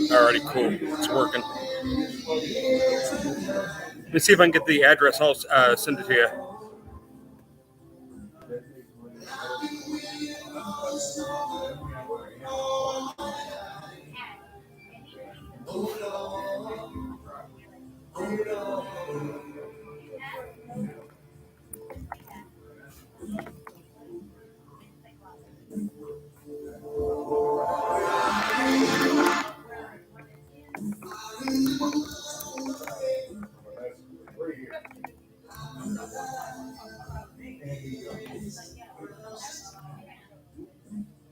Alrighty, cool. It's working. Let me see if I can get the address. I'll send it to you.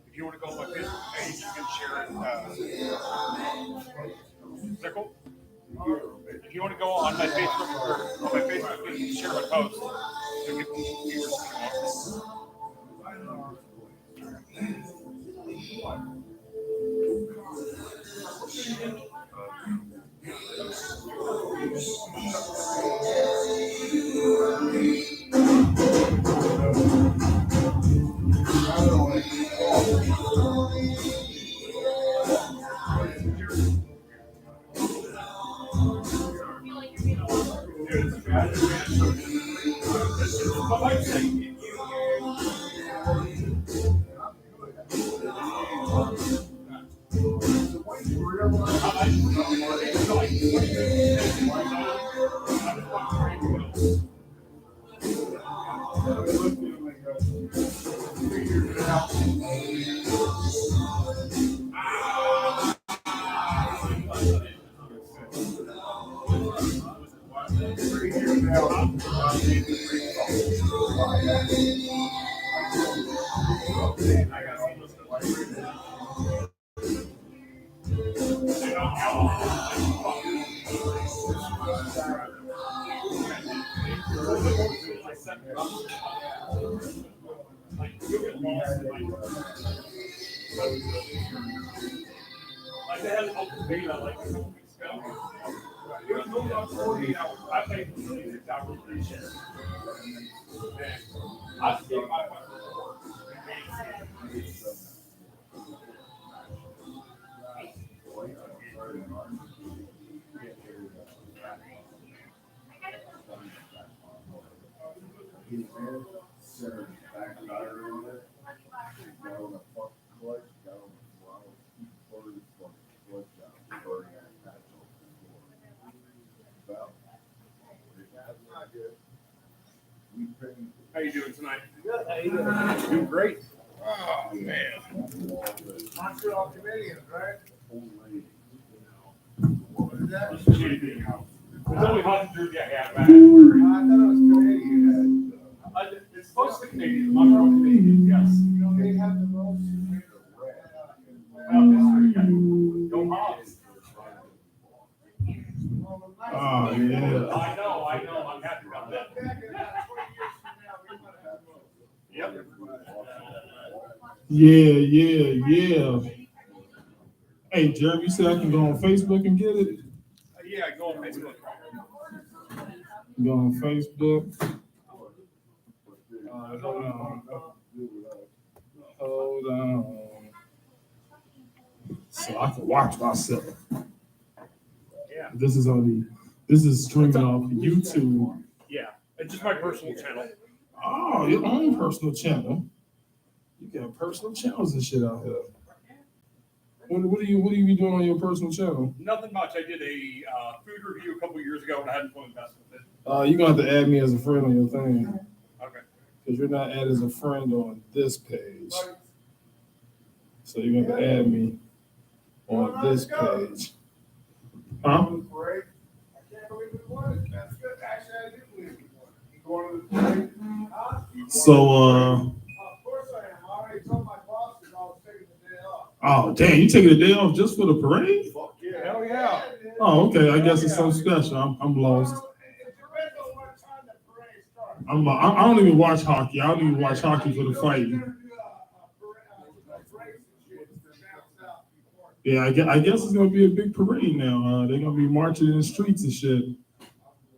If you want to go on my Facebook page, you can share it. Is that cool? If you want to go on my Facebook page, you can share my post. So get viewers Like they had an open beta like a couple weeks ago. It was only on 48 hours. I played for 26 hours pretty sure. I just gave my How you doing tonight? Good. How you doing? Doing great. Oh man. Montreal Canadians, right? What is that? It's only 100 I have back. I thought it was Canadian. It's supposed to be Canadian. Montreal Canadian, yes. You know, they have the most. Go Hogs. Oh, yeah. I know. I'm happy about that. Yep. Yeah. Hey, Jeremy, you said I can go on Facebook and get it? Yeah, go on Facebook. Go on Facebook. Hold on. So I can watch myself. Yeah. This is streaming off YouTube. Yeah. It's just my personal channel. Oh, your own personal channel. You got personal channels and shit out here. What do you be doing on your personal channel? Nothing much. I did a food review a couple years ago and I hadn't fully invested with it. You're gonna have to add me as a friend on your thing. Okay. Because you're not added as a friend on this page. So you're gonna have to add me on this page. Huh? Great. I can't believe we won it. That's good. Actually, I do believe we won it. You going to the parade? Huh? So Of course I am. I already told my bosses I was taking the day off. oh damn, you taking a day off just for the parade? Fuck yeah. Hell yeah. Oh, okay. I guess it's something special. I'm lost. It depends on what time the parade starts. I don't even watch hockey. I don't even watch hockey for the fighting. Yeah, I guess it's gonna be a big parade now. They're gonna be marching in the streets and shit.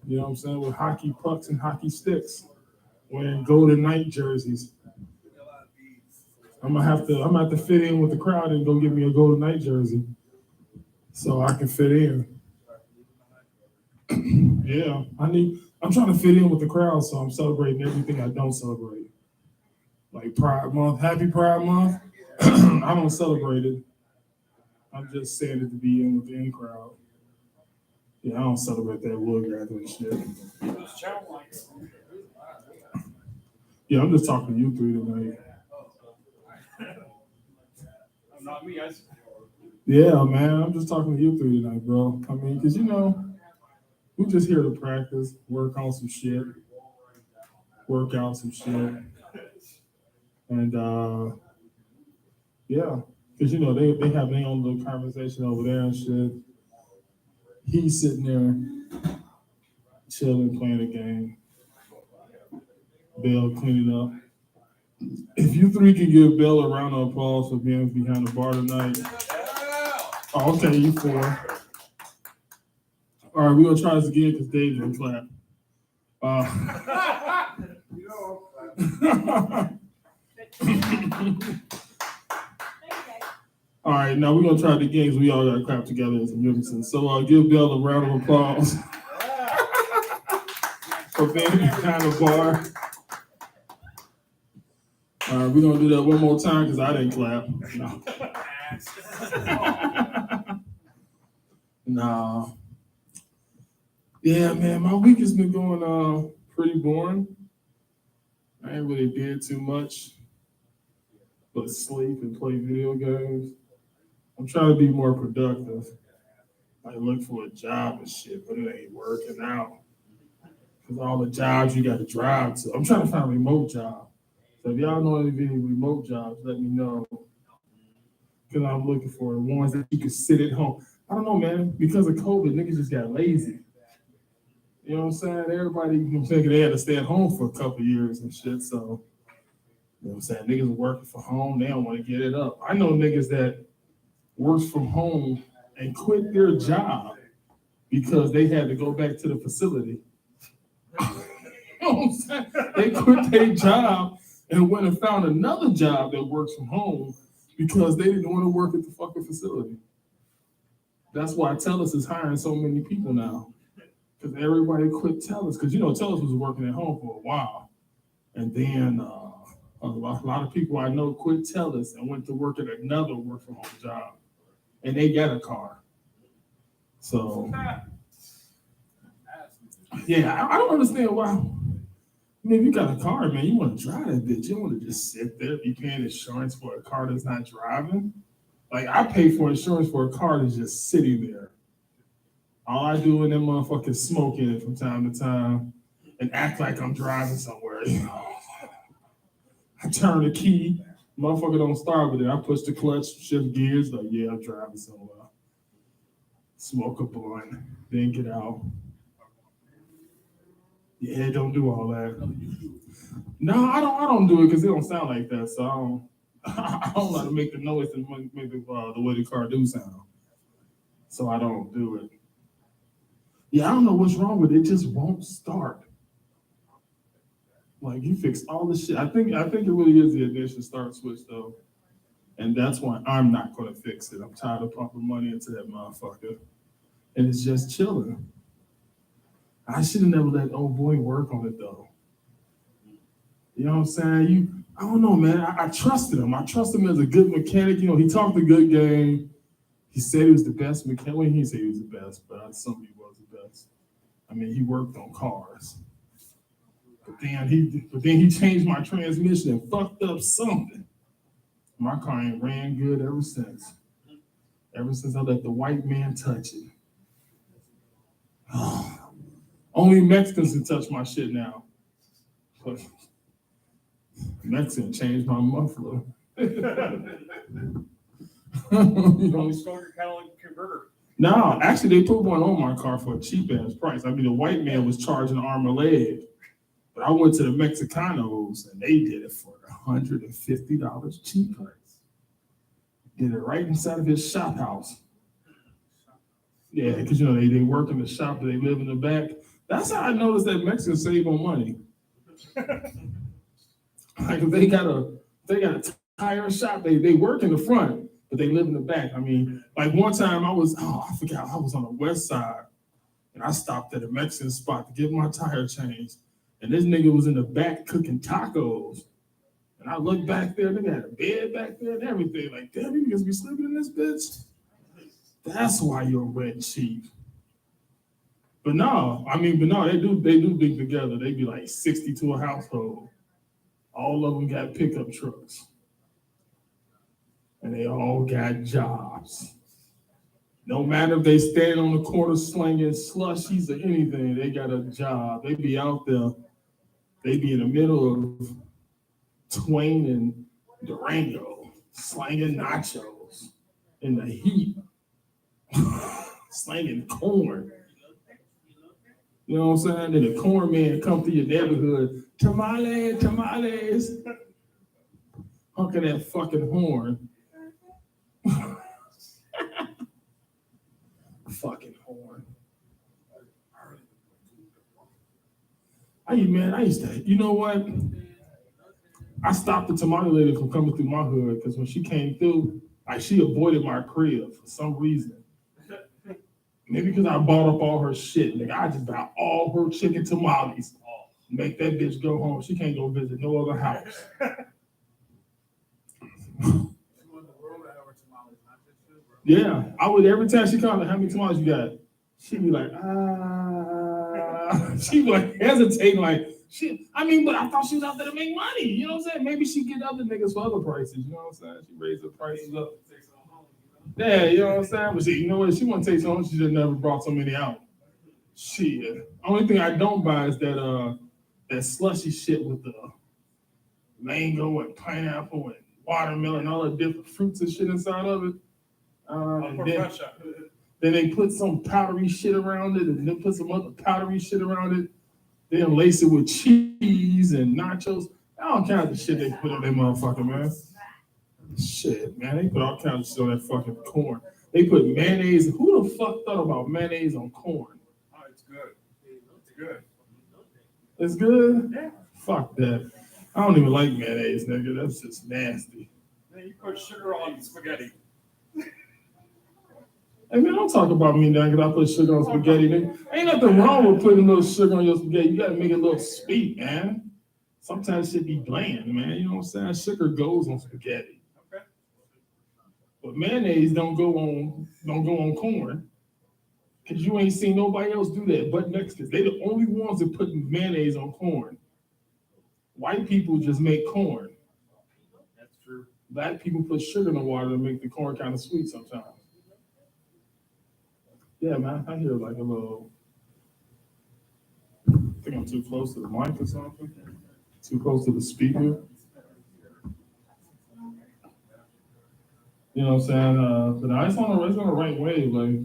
You know what I'm saying? With hockey pucks and hockey sticks, wearing golden night jerseys. I'm gonna have to fit in with the crowd and go get me a Golden Knight jersey so I can fit in. Yeah, I'm trying to fit in with the crowd, so I'm celebrating everything I don't celebrate. Like Pride Month, Happy Pride Month. I don't celebrate it. I'm just saying it to be in with the in crowd. Yeah, I don't celebrate that wood gathering shit. Those channel lights. Yeah, I'm just talking to you three tonight. Not me. Yeah, man, I'm just talking to you three tonight, bro. I mean, because we just here to practice, work on some shit, work out some shit. And yeah, because they have their own little conversation over there and shit. He's sitting there chilling, playing a game. Bill cleaning up. If you three can give Bill a round of applause for being behind the bar tonight. Oh, okay, you four. All right, we're gonna try this again because Dave didn't clap. All right, now we're gonna try it again because we all gotta clap together as a unison. So give Bill a round of applause for being behind the bar. All right, we're gonna do that one more time because I didn't clap. No. Nah. Yeah, man, my week has been going pretty boring. I ain't really did too much but sleep and play video games. I'm trying to be more productive. I look for a job and shit, but it ain't working out. Because all the jobs you got to drive to. I'm trying to find a remote job. So if y'all know any remote jobs, let me know. Because I'm looking for ones that you can sit at home. I don't know, man. Because of COVID, niggas just got lazy. You know what I'm saying? Everybody thinking they had to stay at home for a couple of years and shit. So, you know what I'm saying? Niggas are working from home. They don't want to get it up. I know niggas that works from home and quit their job because they had to go back to the facility. You know what I'm saying? They quit their job and went and found another job that works from home because they didn't want to work at the fucking facility. That's why TELUS is hiring so many people now. Because everybody quit TELUS. Because, TELUS was working at home for a while. And then a lot of people I know quit TELUS and went to work at another work from home job. And they got a car. So, yeah, I don't understand why. I mean, if you got a car, man, you want to drive that bitch. You don't want to just sit there, be paying insurance for a car that's not driving. Like, I pay for insurance for a car that's just sitting there. All I do in that motherfucker is smoke in it from time to time and act like I'm driving somewhere. I turn the key, motherfucker don't start with it. I push the clutch, shift gears, like, yeah, I'm driving somewhere. Smoke a blunt, then get out. Yeah, don't do all that. No, I don't do it because it don't sound like that. So I don't know how to make the noise and make the way the car do sound. So I don't do it. Yeah, I don't know what's wrong with it. It just won't start. Like you fixed all the shit. I think it really is the ignition start switch though. And that's why I'm not gonna fix it. I'm tired of pumping money into that motherfucker. And it's just chilling. I should have never let old boy work on it though. You know what I'm saying? I don't know, man. I trusted him. I trust him as a good mechanic. He talked a good game. He said he was the best mechanic. Well, he didn't say he was the best, but I assume he was the best. I mean, he worked on cars. But then he changed my transmission and fucked up something. My car ain't ran good ever since. Ever since I let the white man touch it. Only Mexicans can touch my shit now. But Mexican changed my muffler. Stronger, kind of like a converter. No, actually, they put one on my car for a cheap ass price. I mean, the white man was charging an arm and leg, but I went to the Mexicanos and they did it for $150 cheaper. Did it right inside of his shop house. Yeah, because they work in the shop, they live in the back. That's how I noticed that Mexicans save on money. Like if they got a tire shop. They work in the front, but they live in the back. I mean, like one time I forgot, I was on the west side and I stopped at a Mexican spot to get my tire changed. And this nigga was in the back cooking tacos. And I looked back there, they had a bed back there and everything. Like, damn, you niggas be sleeping in this bitch? That's why you're rent cheap. But no, they do dig together. They be like 60 to a household. All of them got pickup trucks. And they all got jobs. No matter if they stand on the corner slinging slushies or anything, they got a job. They be out there. They be in the middle of Twain and Durango, slanging nachos in the heat, slanging corn. You know what I'm saying? Then the corn man come through your neighborhood, tamales, honking that fucking horn. Fucking horn. I used to, you know what? I stopped the tamale lady from coming through my hood because when she came through, she avoided my crib for some reason. Maybe because I bought up all her shit. Nigga, I just bought all her chicken tamales. Make that bitch go home. She can't go visit no other house. Yeah, I would every time she called, like, how many tamales you got? She'd be like, she'd be like hesitating, like, shit. But I thought she was out there to make money. You know what I'm saying? Maybe she get other niggas for other prices. You know what I'm saying? She raised the prices up. Yeah, you know what I'm saying? But you know what? She wouldn't take so home. She just never brought so many out. Shit. Only thing I don't buy is that slushy shit with the mango and pineapple and watermelon, all the different fruits and shit inside of it. Then they put some powdery shit around it, and then put some other powdery shit around it. Then lace it with cheese and nachos. All kinds of shit they put on that motherfucker, man. Shit, man, they put all kinds of shit on that fucking corn. They put mayonnaise. Who the fuck thought about mayonnaise on corn? Oh, it's good. It's good. It's good? Yeah. Fuck that. I don't even like mayonnaise, nigga. That's just nasty. Man, you put sugar on spaghetti. Hey, man, don't talk about me now because I put sugar on spaghetti, nigga. Ain't nothing wrong with putting a little sugar on your spaghetti. You gotta make it a little sweet, man. Sometimes shit be bland, man. You know what I'm saying? Sugar goes on spaghetti. Okay. But mayonnaise don't go on corn. Cause you ain't seen nobody else do that but Mexicans. They the only ones that put mayonnaise on corn. White people just make corn. That's true. Black people put sugar in the water to make the corn kind of sweet sometimes. Yeah, man, I hear like a little. I think I'm too close to the mic or something. Too close to the speaker. You know what I'm saying? But it's on the right way. Like,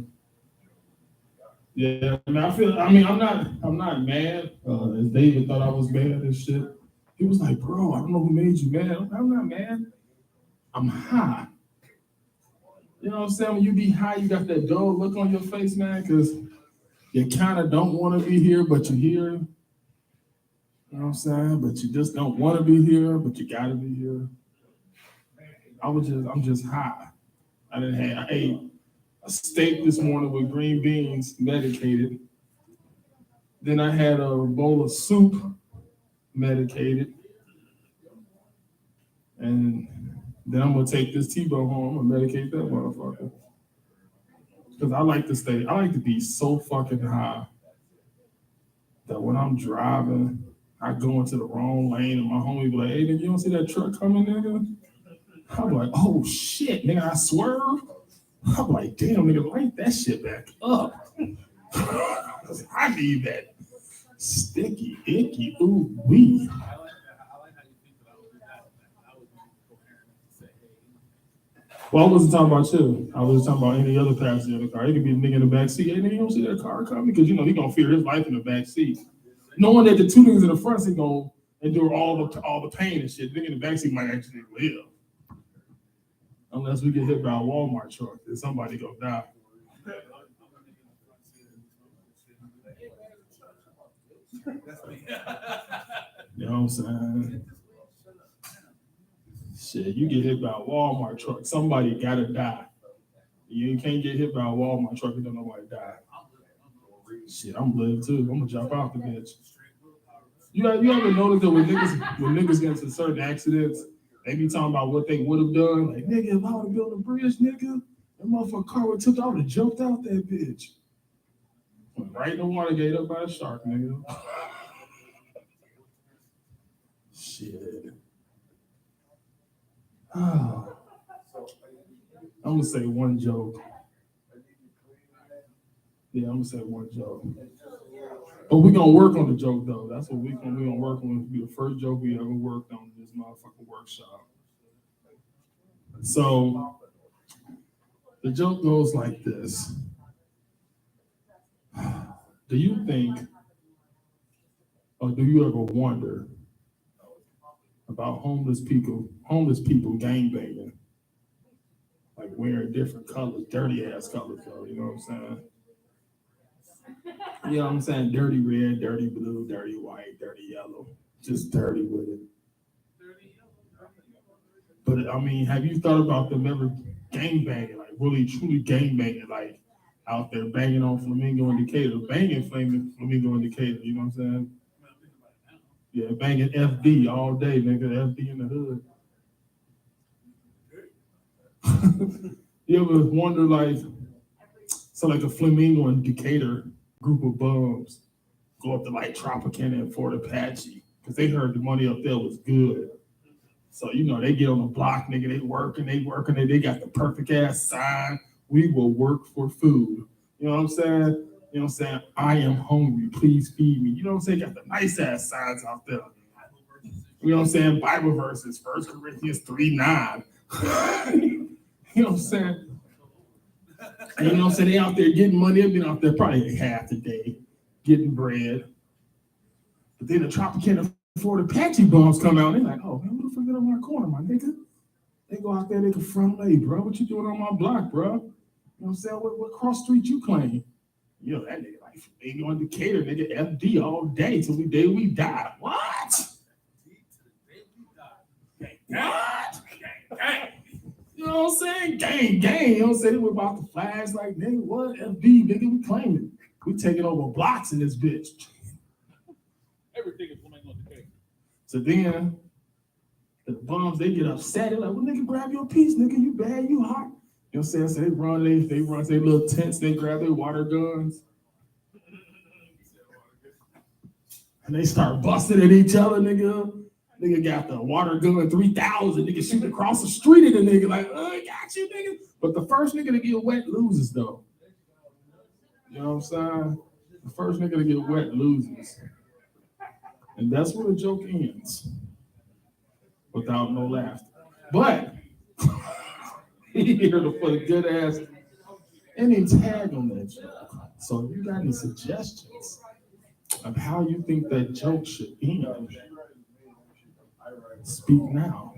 yeah. I'm not mad. As David thought I was mad and shit. He was like, bro, I don't know who made you mad. I'm not mad. I'm high. You know what I'm saying? When you be high, you got that dull look on your face, man, because you kind of don't want to be here, but you're here. You know what I'm saying? But you just don't want to be here, but you got to be here. I'm just high. I ate a steak this morning with green beans, medicated. Then I had a bowl of soup, medicated. And then I'm gonna take this T-bone home and medicate that motherfucker. Because I like to be so fucking high that when I'm driving, I go into the wrong lane and my homie be like, hey, nigga, you don't see that truck coming, nigga? I'm like, oh shit, nigga, I swerve. I'm like, damn, nigga, light that shit back up. I need that sticky, icky, ooh, wee. Well, I wasn't talking about you. I was talking about any other passenger in the car. It could be a nigga in the back seat. Hey, nigga, you don't see that car coming? Because, he gonna fear his life in the back seat. Knowing that the two niggas in the front seat gonna endure all the pain and shit. The nigga in the back seat might actually live. Unless we get hit by a Walmart truck, then somebody gonna die. You know what I'm saying? Shit, you get hit by a Walmart truck, somebody gotta die. You can't get hit by a Walmart truck and don't nobody die. Shit, I'm living too. I'm gonna jump off the bitch. You ever notice that when niggas get into certain accidents, they be talking about what they would have done? Like, nigga, if I would have built a bridge, nigga, that motherfucker car would took, I would have jumped out that bitch. Went right in the water gate up by the shark, nigga. Shit. I'm gonna say one joke. Yeah, I'm gonna say one joke. But we're gonna work on the joke though. That's what we're gonna work on. It'll be the first joke we ever worked on in this motherfucking workshop. So the joke goes like this. Do you think, or do you ever wonder about homeless people gangbanging? Like wearing different colors, dirty ass colors though, you know what I'm saying? You know what I'm saying? Dirty red, dirty blue, dirty white, dirty yellow. Just dirty with it. But I mean, have you thought about them ever gangbanging, like really truly gangbanging, like out there banging on Flamingo and Decatur, banging Flamingo and Decatur, you know what I'm saying? Yeah, banging FD all day, nigga, FD in the hood. You ever wonder, like, so like a Flamingo and Decatur group of bums go up to like Tropicana and Fort Apache because they heard the money up there was good. So, you know, they get on the block, nigga, they working, they got the perfect ass sign. We will work for food. You know what I'm saying? You know what I'm saying? I am hungry, please feed me. You know what I'm saying? Got the nice ass signs out there. You know what I'm saying? Bible verses, 1 Corinthians 3:9. You know what I'm saying? And you know what I'm saying? They out there getting money. They've been out there probably half the day getting bread. But then the Tropicana Fort Apache bums come out. They're like, oh, man, what the fuck is on my corner, my nigga? They go out there, they confront, hey, bro, what you doing on my block, bro? You know what I'm saying? What cross street you claim? You know, that nigga like, they going to Decatur, nigga, FD all day till the day we die. What? What? You know what I'm saying? Gang. You know what I'm saying? We're about to flash like, nigga, what? FD, nigga, we claiming. We taking over blocks in this bitch. Everything is Flamingo and Decatur. So then, the bums, they get upset. They're like, well, nigga, grab your piece, nigga. You bad, you hot. You know what I'm saying? So they run their little tents, they grab their water guns. And they start busting at each other, nigga. Nigga got the water gun 3,000. Nigga shoot across the street at the nigga like, I got you, nigga. But the first nigga to get wet loses, though. You know what I'm saying? The first nigga to get wet loses. And that's where the joke ends. Without no laughter. But here to put a good ass any tag on that joke. So if you got any suggestions of how you think that joke should end, speak now.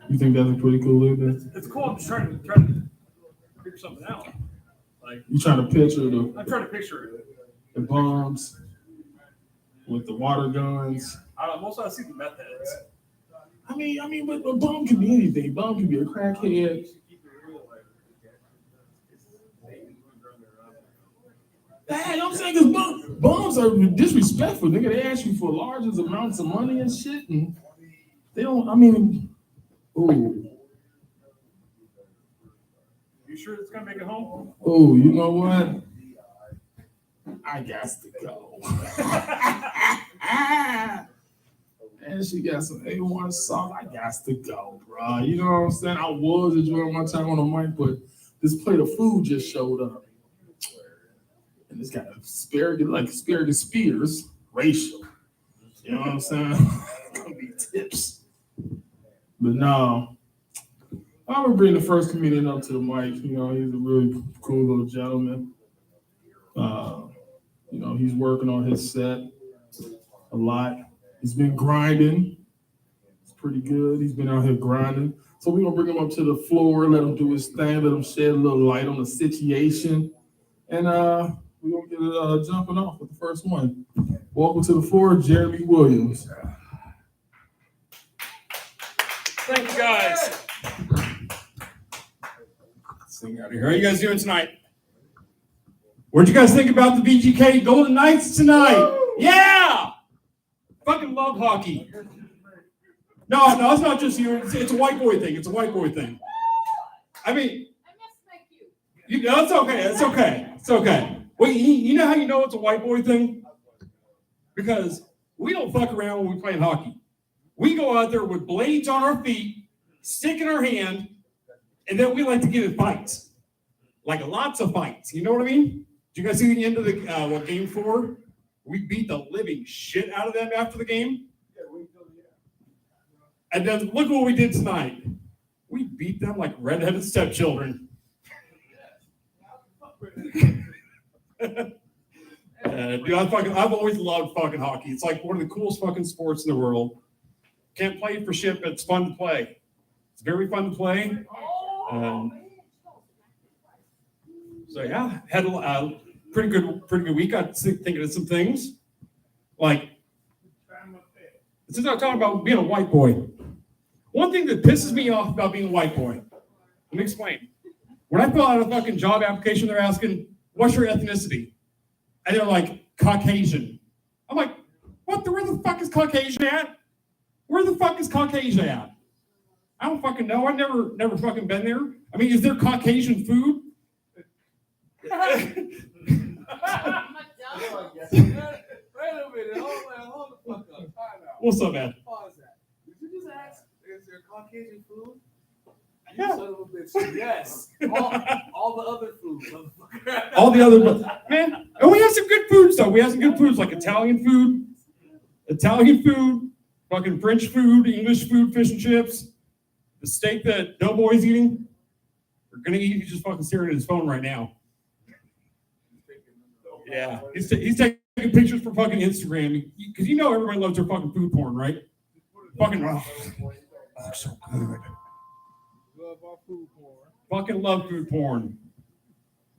You think that's a pretty cool little thing? It's cool. I'm just trying to figure something out. Like You trying to picture I'm trying to picture it. the bombs with the water guns. Most I see the meth heads. I mean, but a bomb can be anything. Bomb can be a crackhead. Hey, you know what I'm saying? Because bombs are disrespectful, nigga. They ask you for large amounts of money and shit, and they don't, ooh. You sure it's gonna make it home? Oh, you know what? I got to go. And she got some A1 sauce. I got to go, bro. You know what I'm saying? I was enjoying my time on the mic, but this plate of food just showed up. And it's got asparagus spears, racial. You know what I'm saying? Gonna be tips. But no, I'm gonna bring the first comedian up to the mic. You know, he's a really cool little gentleman. You know, he's working on his set a lot. He's been grinding. It's pretty good. He's been out here grinding. So we're gonna bring him up to the floor, let him do his thing, let him shed a little light on the situation. And we're gonna get it jumping off with the first one. Welcome to the floor, Jeremy Williams. Thank you guys. Sing out of here. How are you guys doing tonight? What'd you guys think about the VGK Golden Knights tonight? Yeah! Fucking love hockey. No, it's not just you. It's a white boy thing. It's a white boy thing. I mean, you know, it's okay. It's okay. It's okay. Well, you know how you know it's a white boy thing? Because we don't fuck around when we play hockey. We go out there with blades on our feet, stick in our hand, and then we like to get in fights. Like lots of fights. You know what I mean? Did you guys see the end of the game 4? We beat the living shit out of them after the game. And then look what we did tonight. We beat them like redheaded stepchildren. Dude, I've always loved fucking hockey. It's like one of the coolest fucking sports in the world. Can't play for shit, but it's fun to play. It's very fun to play. So yeah, had a pretty good week. I was thinking of some things. Like, since I'm talking about being a white boy, one thing that pisses me off about being a white boy, let me explain. When I fill out a fucking job application, they're asking, what's your ethnicity? And they're like, Caucasian. I'm like, where the fuck is Caucasian at? Where the fuck is Caucasian at? I don't fucking know. I've never fucking been there. I mean, is there Caucasian food? Wait a minute, hold the fuck up. What's up, man? Pause that. Did you just ask, is there Caucasian food? Yeah. You son of a bitch. Yes. All the other food, motherfucker. All the other, man. And we have some good foods, though. We have some good foods like Italian food, fucking French food, English food, fish and chips. The steak that Doughboi's eating, we're gonna eat. He's just fucking staring at his phone right now. Yeah, he's taking pictures for fucking Instagram because you know everybody loves their fucking food porn, right? Fucking looks so good. Love our food porn. Fucking love food porn,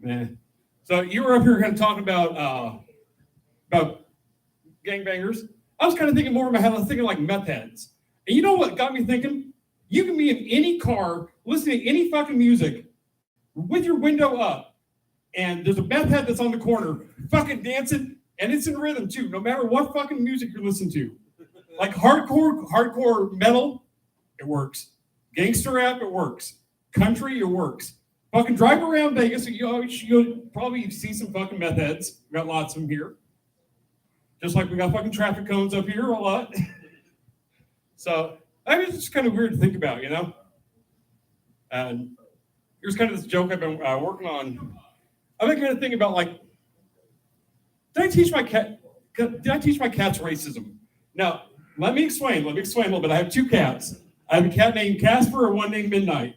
man. So you were up here kind of talking about gangbangers. I was kind of thinking more about how I was thinking like meth heads. And you know what got me thinking? You can be in any car, listening to any fucking music, with your window up, and there's a meth head that's on the corner, fucking dancing, and it's in rhythm too, no matter what fucking music you're listening to. Like hardcore metal, it works. Gangster rap, it works. Country, it works. Fucking drive around Vegas, you'll probably see some fucking meth heads. We got lots of them here. Just like we got fucking traffic cones up here a lot. So, I mean, it's just kind of weird to think about, you know? And here's kind of this joke I've been working on. I've been kind of thinking about, like, did I teach my cats racism? Now, let me explain a little bit. I have 2 cats. I have a cat named Casper and one named Midnight.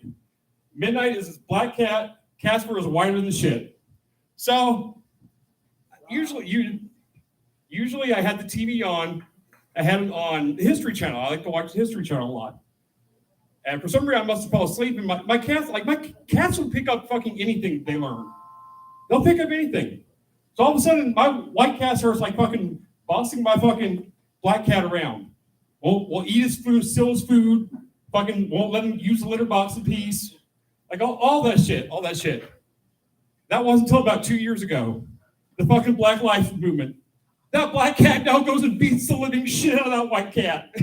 Midnight is this black cat. Casper is whiter than shit. So, usually I had the TV on. I had it on the History Channel. I like to watch the History Channel a lot. And for some reason, I must have fallen asleep. And my cats will pick up fucking anything they learn. They'll pick up anything. So all of a sudden, my white cat starts like fucking bossing my fucking black cat around. We'll eat his food, steal his food, fucking won't let him use the litter box in peace. Like all that shit. That wasn't until about 2 years ago. The fucking Black Lives Movement. That black cat now goes and beats the living shit out of that white cat.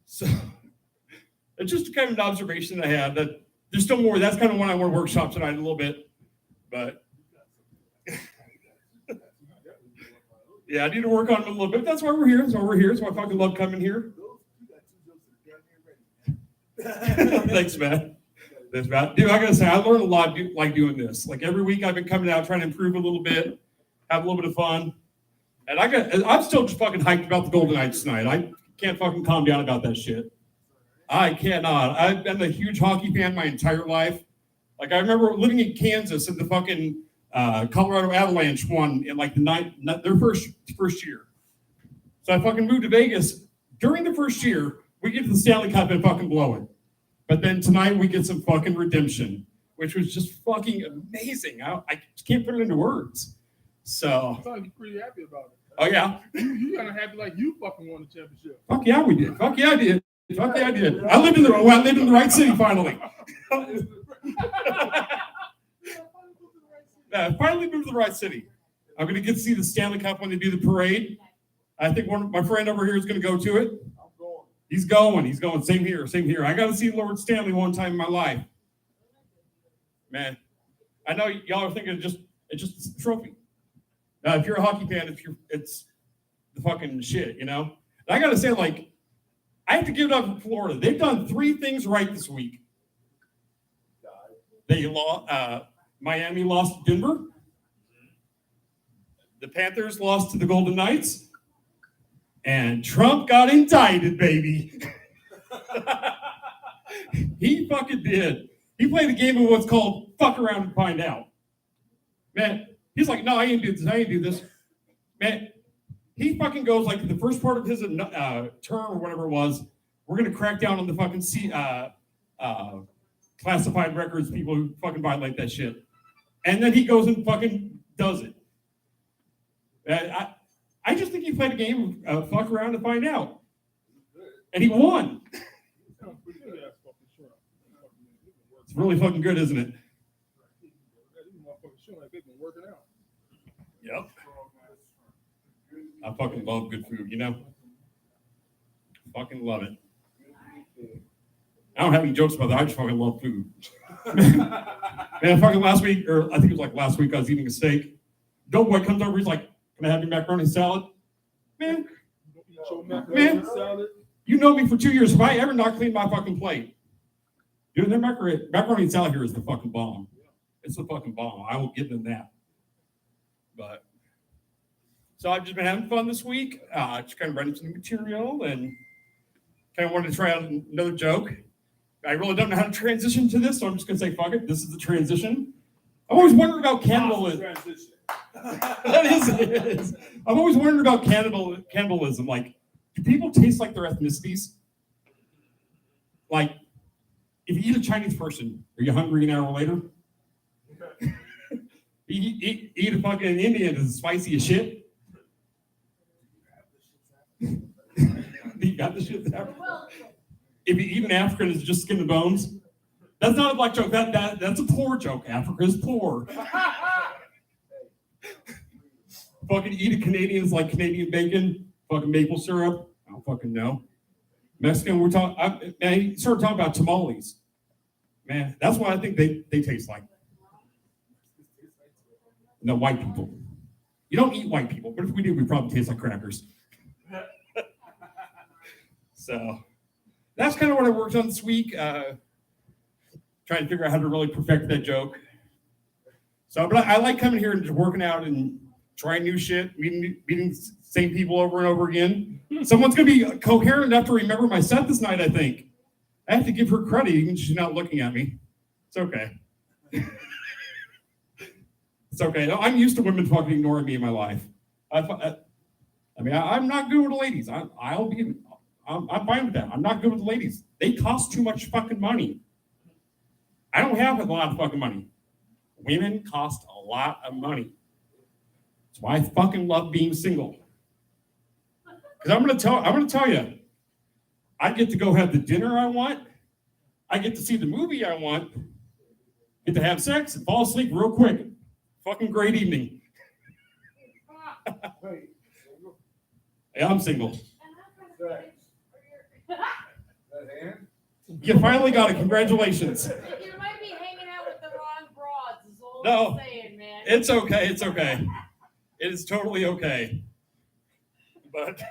So it's just kind of an observation I had that there's still more. That's kind of one I want to workshop tonight a little bit. But yeah, I need to work on it a little bit. That's why we're here. That's why I fucking love coming here. Thanks, man. Dude, I gotta say, I learned a lot like doing this. Like every week I've been coming out trying to improve a little bit, have a little bit of fun. And I'm still just fucking hyped about the Golden Knights tonight. I can't fucking calm down about that shit. I cannot. I've been a huge hockey fan my entire life. Like I remember living in Kansas and the fucking Colorado Avalanche won in like their first year. So I fucking moved to Vegas. During the first year, we get to the Stanley Cup and fucking blow it. But then tonight we get some fucking redemption, which was just fucking amazing. I can't put it into words. So You sound pretty happy about it. Oh, yeah. You gotta have it like you fucking won the championship. Fuck yeah, we did. Fuck yeah, I did. Fuck yeah, I did. I lived in the right city finally. Finally moved to the right city. I'm going to get to see the Stanley Cup when they do the parade. I think my friend over here is going to go to it. I'm going. He's going. Same here. I got to see Lord Stanley one time in my life. Man, I know y'all are thinking it's just a trophy. If you're a hockey fan, it's the fucking shit, you know? And I got to say, like, I have to give it up for Florida. They've done 3 things right this week. They lost. Miami lost to Denver. The Panthers lost to the Golden Knights. And Trump got indicted, baby. He fucking did. He played a game of what's called fuck around and find out. Man, he's like, no, I ain't do this. Man, he fucking goes like the first part of his term or whatever it was, we're going to crack down on the fucking classified records, people who fucking violate that shit. And then he goes and fucking does it. I just think he played a game of fuck around to find out. And he won. It's really fucking good, isn't it? Yep. I fucking love good food, you know? Fucking love it. I don't have any jokes about that. I just fucking love food. Man, fucking last week, or I think it was like last week, I was eating a steak. Doughboy comes over, he's like, can I have your macaroni salad? Man, you know me for 2 years. If I ever not clean my fucking plate, dude, their macaroni salad here is the fucking bomb. It's the fucking bomb. I will give them that. But, so I've just been having fun this week. Just kind of running some material and kind of wanted to try out another joke. I really don't know how to transition to this, so I'm just going to say, fuck it. This is the transition. I'm always wondering about cannibalism. It is. I'm always wondering about cannibalism. Like, do people taste like their ethnicities? Like, if you eat a Chinese person, are you hungry an hour later? Eat a fucking Indian is spicy as shit. You got the shit there. If you eat an African, it's just skin and bones. That's not a black joke. That's a poor joke. Africa is poor. Fucking eat a Canadian is like Canadian bacon, fucking maple syrup. I don't fucking know. Mexican, we're talking. Man, started talking about tamales. Man, that's what I think they taste like. No, white people. You don't eat white people, but if we do, we probably taste like crackers. So that's kind of what I worked on this week. Trying to figure out how to really perfect that joke. So, but I like coming here and just working out and trying new shit, meeting same people over and over again. Someone's gonna be coherent enough to remember my set this night, I think. I have to give her credit, even if she's not looking at me. It's okay. It's okay. No, I'm used to women fucking ignoring me in my life. I'm not good with the ladies. I'm fine with that. I'm not good with the ladies. They cost too much fucking money. I don't have a lot of fucking money. Women cost a lot of money. That's why I fucking love being single. Because I'm gonna tell you, I get to go have the dinner I want. I get to see the movie I want. Get to have sex and fall asleep real quick. Fucking great evening. Yeah, I'm single. You finally got it. Congratulations. You might be hanging out with the wrong broads, is all No, I'm saying, man. it's okay. It's okay. It is totally okay. But,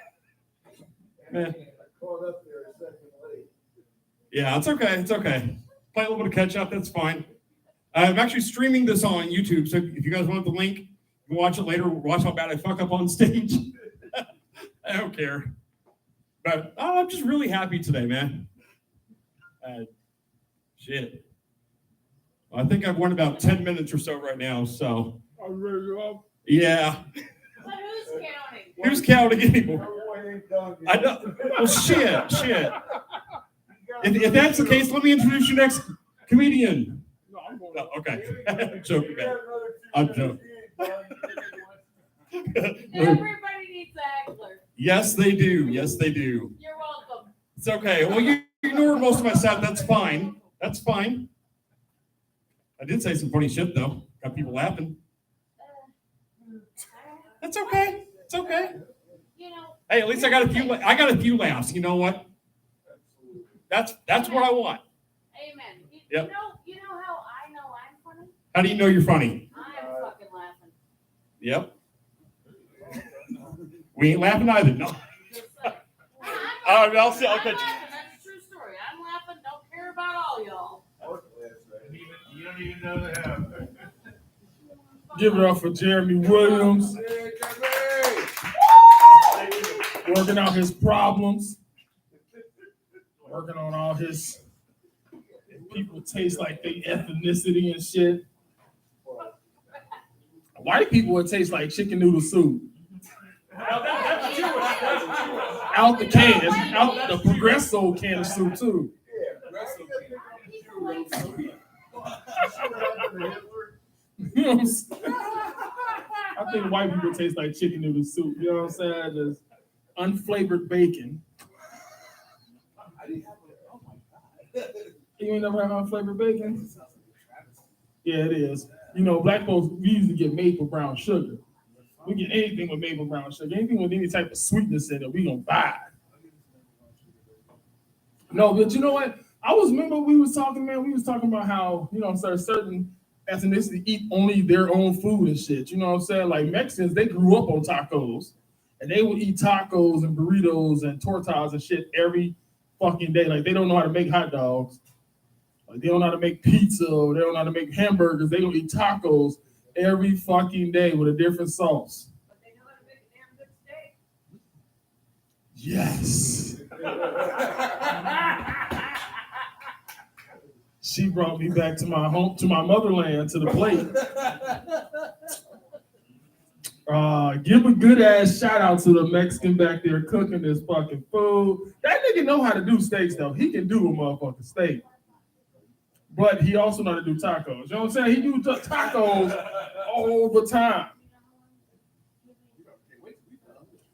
man. Yeah, it's okay. It's okay. Play a little bit of catch up. That's fine. I'm actually streaming this on YouTube, so if you guys want the link, you can watch it later. Watch how bad I fuck up on stage. I don't care. But I'm just really happy today, man. Shit. I think I've won about 10 minutes or so right now, so. Are you ready to go up? Yeah. But who's counting? Who's counting anymore? I know. Well, shit. If that's the case, let me introduce your next comedian. No, I'm going No, okay. I'm joking, man. I'm joking. Everybody needs spectacular. Yes, they do. Yes, they do. You're welcome. It's okay. Well, you ignored most of my stuff. That's fine. That's fine. I did say some funny shit though. Got people laughing. That's okay. It's okay. You know. Hey, at least I got a few. I got a few laughs. You know what? That's what I want. Amen. Yep. You know how I know I'm funny? How do you know you're funny? I'm fucking laughing. Yep. We ain't laughing either. No. Just saying. I'll say. I'm Okay. laughing. That's a true story. I'm laughing. Don't care about all y'all. You don't even know the half. Give it up for Jeremy Williams, Hey, working out his problems, working on all his people taste like they ethnicity and shit. White people would taste like chicken noodle soup. Out the can, out the Progresso can of soup too. You know what I'm saying? I think white people taste like chicken noodle soup. You know what I'm saying? Just unflavored bacon. You ain't never had unflavored bacon? Yeah, it is. You know, black folks, we usually get maple brown sugar. We get anything with maple brown sugar, anything with any type of sweetness in it, we gonna buy. No, but you know what? Remember we was talking about how, you know, certain ethnicity eat only their own food and shit. You know what I'm saying? Like Mexicans, they grew up on tacos. And they would eat tacos and burritos and tortas and shit every fucking day. Like they don't know how to make hot dogs. Like they don't know how to make pizza, or they don't know how to make hamburgers. They don't eat tacos every fucking day with a different sauce. But they know how to make a damn good steak. Yes. She brought me back to my home, to my motherland, to the plate. Give a good ass shout out to the Mexican back there cooking this fucking food. That nigga know how to do steaks though. He can do a motherfucking steak. But he also know how to do tacos. You know what I'm saying? He do tacos all the time.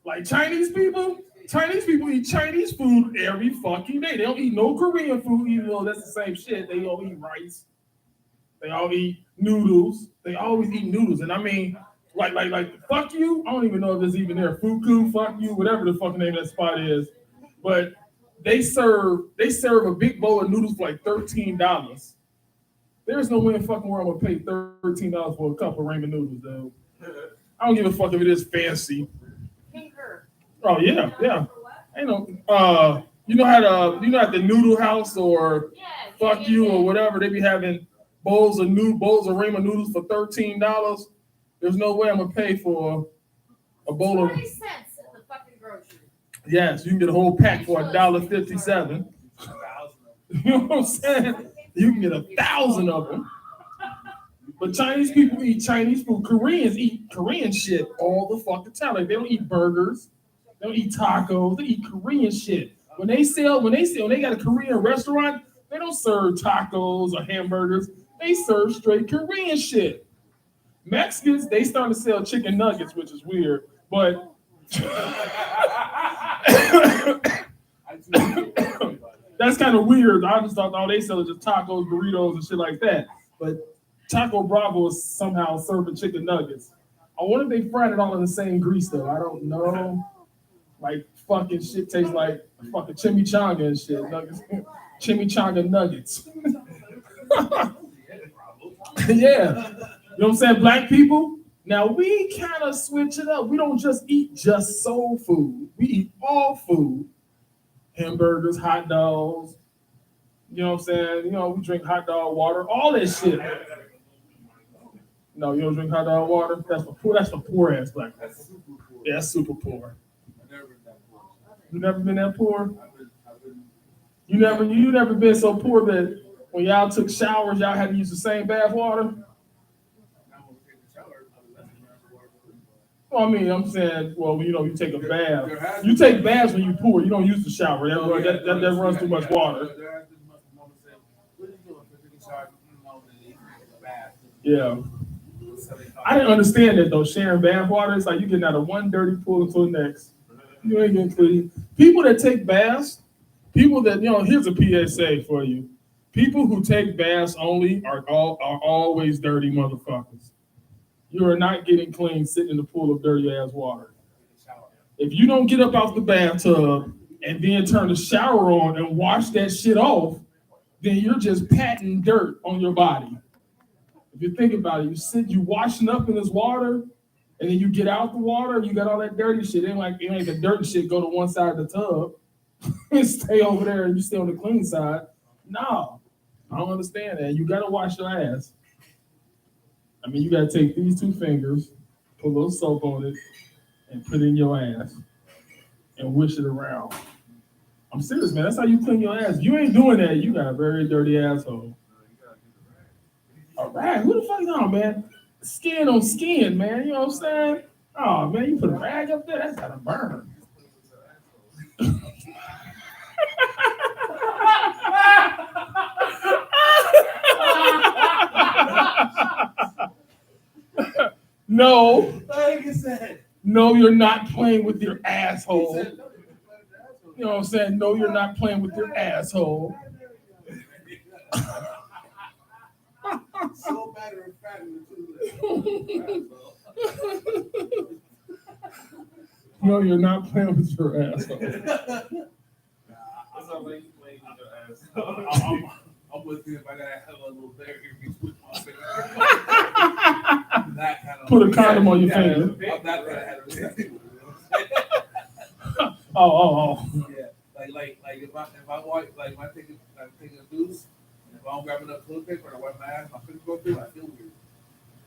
Like Chinese people eat Chinese food every fucking day. They don't eat no Korean food, even though that's the same shit. They all eat rice. They all eat noodles. They always eat noodles. And I mean, like, fuck you. I don't even know if there's even there. Fuku, fuck you, whatever the fucking name of that spot is. But they serve a big bowl of noodles for like $13. There's no way in fucking world I'm gonna pay $13 for a cup of ramen noodles, dude. I don't give a fuck if it is fancy. Concur. Oh yeah. Ain't no you know at the noodle house or fuck you or whatever, they be having bowls of ramen noodles for $13. There's no way I'm gonna pay for a bowl of 20 cents in the fucking grocery. yes, you can get a whole pack for $1.57. You know what I'm saying? You can get 1,000 of them. But Chinese people eat Chinese food. Koreans eat Korean shit all the fucking time. Like they don't eat burgers, they don't eat tacos, they eat Korean shit. When they got a Korean restaurant, they don't serve tacos or hamburgers. They serve straight Korean shit. Mexicans, they starting to sell chicken nuggets, which is weird, but that's kind of weird. I just thought all they sell is just tacos, burritos, and shit like that. But Taco Bravo is somehow serving chicken nuggets. I wonder if they fried it all in the same grease though. I don't know. Like fucking shit tastes like fucking chimichanga and shit. Nuggets. Chimichanga nuggets. Yeah. You know what I'm saying? Black people, now we kind of switch it up. We don't just eat just soul food. We eat all food. Hamburgers, hot dogs. You know what I'm saying? You know, we drink hot dog water, all that shit. No, you don't drink hot dog water? That's for poor ass black people. Yeah, that's super poor. You never been that poor? You never been so poor that when y'all took showers, y'all had to use the same bath water? Well, I mean, I'm saying, well, you know, you take a bath. You take baths when you poor. You don't use the shower. That runs too much water. Yeah. I didn't understand that though. Sharing bath water, it's like you getting out of one dirty pool into the next. You ain't getting clean. People that take baths, people that here's a PSA for you. People who take baths only are always dirty motherfuckers. You are not getting clean sitting in the pool of dirty ass water. If you don't get up out the bathtub and then turn the shower on and wash that shit off, then you're just patting dirt on your body. If you think about it, you washing up in this water, and then you get out the water, you got all that dirty shit. It ain't like the dirty shit go to one side of the tub and stay over there and you stay on the clean side. No, I don't understand that. You gotta wash your ass. I mean, you gotta take these two fingers, put a little soap on it, and put it in your ass and wish it around. I'm serious, man. That's how you clean your ass. If you ain't doing that, you got a very dirty asshole. A rag? Who the fuck no, man? Skin on skin, man. You know what I'm saying? Oh man, you put a rag up there, that's gotta burn. No. No, you're not playing with your asshole. You know what I'm saying? No, you're not playing with your asshole. So matter of fact, No, you're not playing with your asshole. I'm with you if I gotta have a little barrier between my fingers. Put a condom on your finger. I'm not gonna have a Oh. Yeah, like if I watch like if I'm taking a deuce, and if I don't grab enough toilet paper and I wipe my ass, my fingers go through, I feel weird.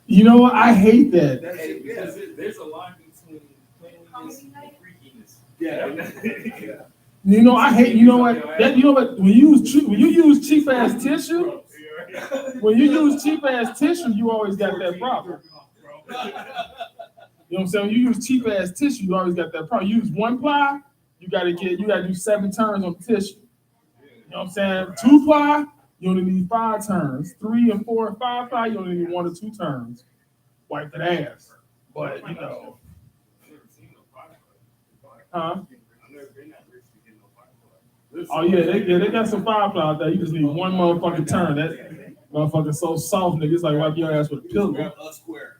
You know what? I hate that. Because there's a line between cleanliness and freakiness. Yeah. You know, I hate. You know what? That you know what? When you use cheap ass tissue, you always got that problem. You know what I'm saying? When you use cheap ass tissue, you always got that problem. You use one ply, you gotta do 7 turns on the tissue. You know what I'm saying? 2 ply, you only need 5 turns. 3 and 4 and 5 ply, you only need 1 or 2 turns. Wipe that ass. But huh? Oh yeah, they got some 5 ply out there. You just need 1 motherfucking turn. That motherfucker so soft, nigga. It's like wipe your ass with a pillow. Grab a square.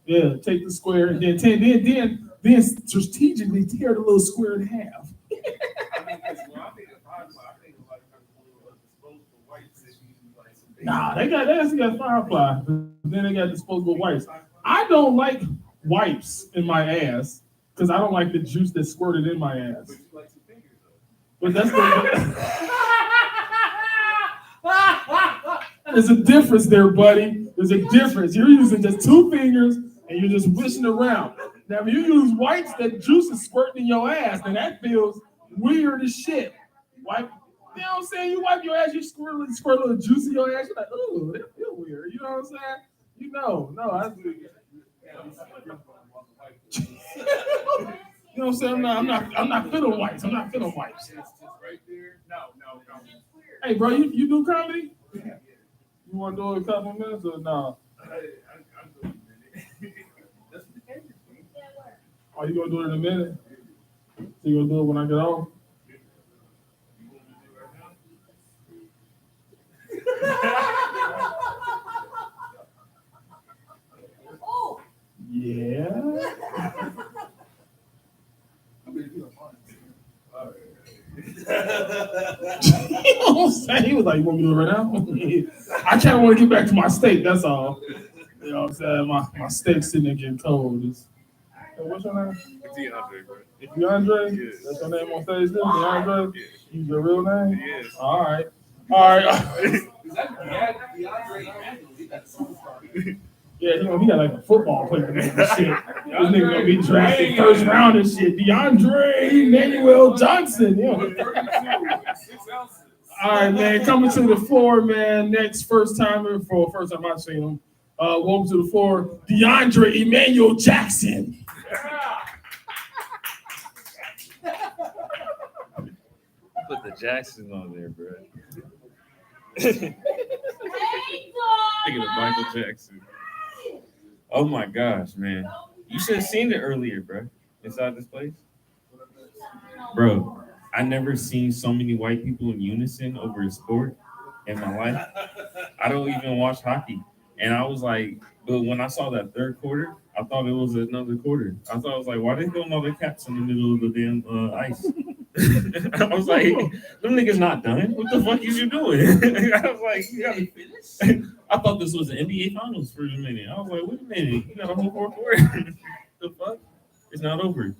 Yeah, take the square and then strategically tear the little square in half. Nah, they actually got 5 ply. Then they got disposable wipes. I don't like wipes in my ass because I don't like the juice that's squirted in my ass. But that's there's a difference there, buddy. There's a difference. You're using just 2 fingers and you're just wishing around. Now, if you use wipes that juice is squirting in your ass, then that feels weird as shit. Wipe, you know what I'm saying? You wipe your ass, you squirt a little juice in your ass. You're like, ooh, that feels weird. You know what I'm saying? You know, no, I. You know what I'm saying? I'm not feeling wipes. I'm not feeling wipes. Right there. No. Hey, bro, you do comedy? You want to do a couple minutes or no? Are you gonna do it in a minute? So you gonna do it when I get off? Oh, Yeah. You know what I'm saying? He was like, you want me to do it right now? I kind of want to get back to my steak, that's all. You know what I'm saying? My steak's sitting there getting cold. Hey, what's your name? DeAndre, bro. DeAndre? Yes. That's your name on stage too? DeAndre? Yes. Use your real name? Yes. All right. Yeah, he got like a football player name and shit. This nigga gonna be drafted first round and shit. DeAndre Emmanuel Johnson. You know. All right, man. Coming to the floor, man. Next first time I've seen him. Welcome to the floor, DeAndre Emmanuel Jackson. Put the Jackson on there, bro. hey, Thinking of Michael Jackson. Oh my gosh, man. You should have seen it earlier, bro. Inside this place. Bro, I never seen so many white people in unison over a sport in my life. I don't even watch hockey. And I was like, but when I saw that third quarter, I thought it was another quarter. I thought I was like, why they throwing all their caps in the middle of the damn ice? I was like, them niggas not done. What the fuck is you doing? I was like, you gotta finish. I thought this was the NBA Finals for a minute. I was like, wait a minute, you got a whole fourth quarter. The fuck? It's not over.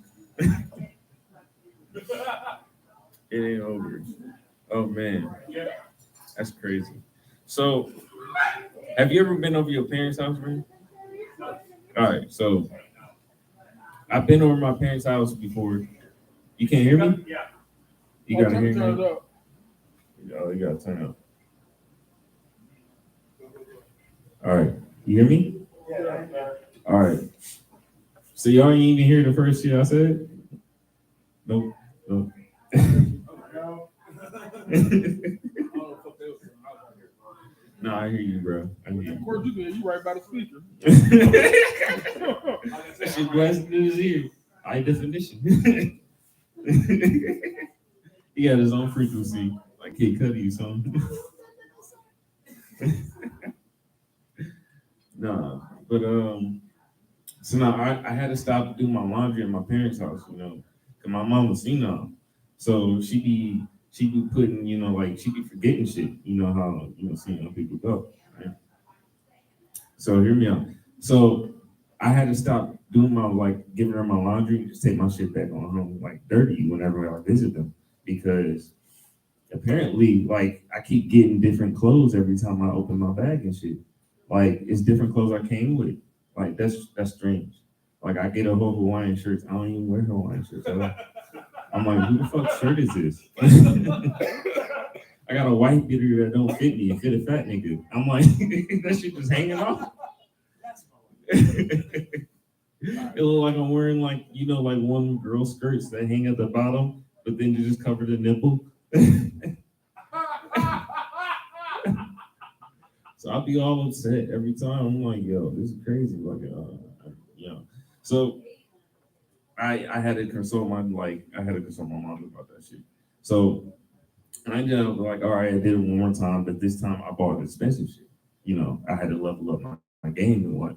It ain't over. Oh man, that's crazy. So, have you ever been over your parents' house, man? All right, so I've been over my parents' house before. You can't hear me? Yeah. You gotta hear Turn it me. up. Oh, you gotta turn up. All right, you hear me? All right. So y'all ain't even hear the first shit I said? Nope. Nope. No, I hear you, bro. I hear you. Of course you did. You right by the speaker. That shit blasting in his ear. High definition. He got his own frequency, like Kid Cudi or something. Nah, but so now I had to stop doing my laundry at my parents' house, you know, cause my mom was senile, so she be putting, you know, like she be forgetting shit, you know how senile people go, right? So hear me out. So I had to stop doing my like giving her my laundry and just take my shit back on home like dirty whenever I visit them because apparently like I keep getting different clothes every time I open my bag and shit. Like it's different clothes I came with. Like that's strange. Like I get a whole Hawaiian shirt. I don't even wear Hawaiian shirts. I'm like, who the fuck shirt is this? I got a white beater that don't fit me. It fit a fat nigga. I'm like, that shit just hanging off. It look like I'm wearing like like one girl skirts that hang at the bottom, but then you just cover the nipple. So I'll be all upset every time. I'm like, yo, this is crazy. Like, So I had to consult my mom about that shit. So I ended up like, all right, I did it one more time, but this time I bought expensive shit. I had to level up my game and what.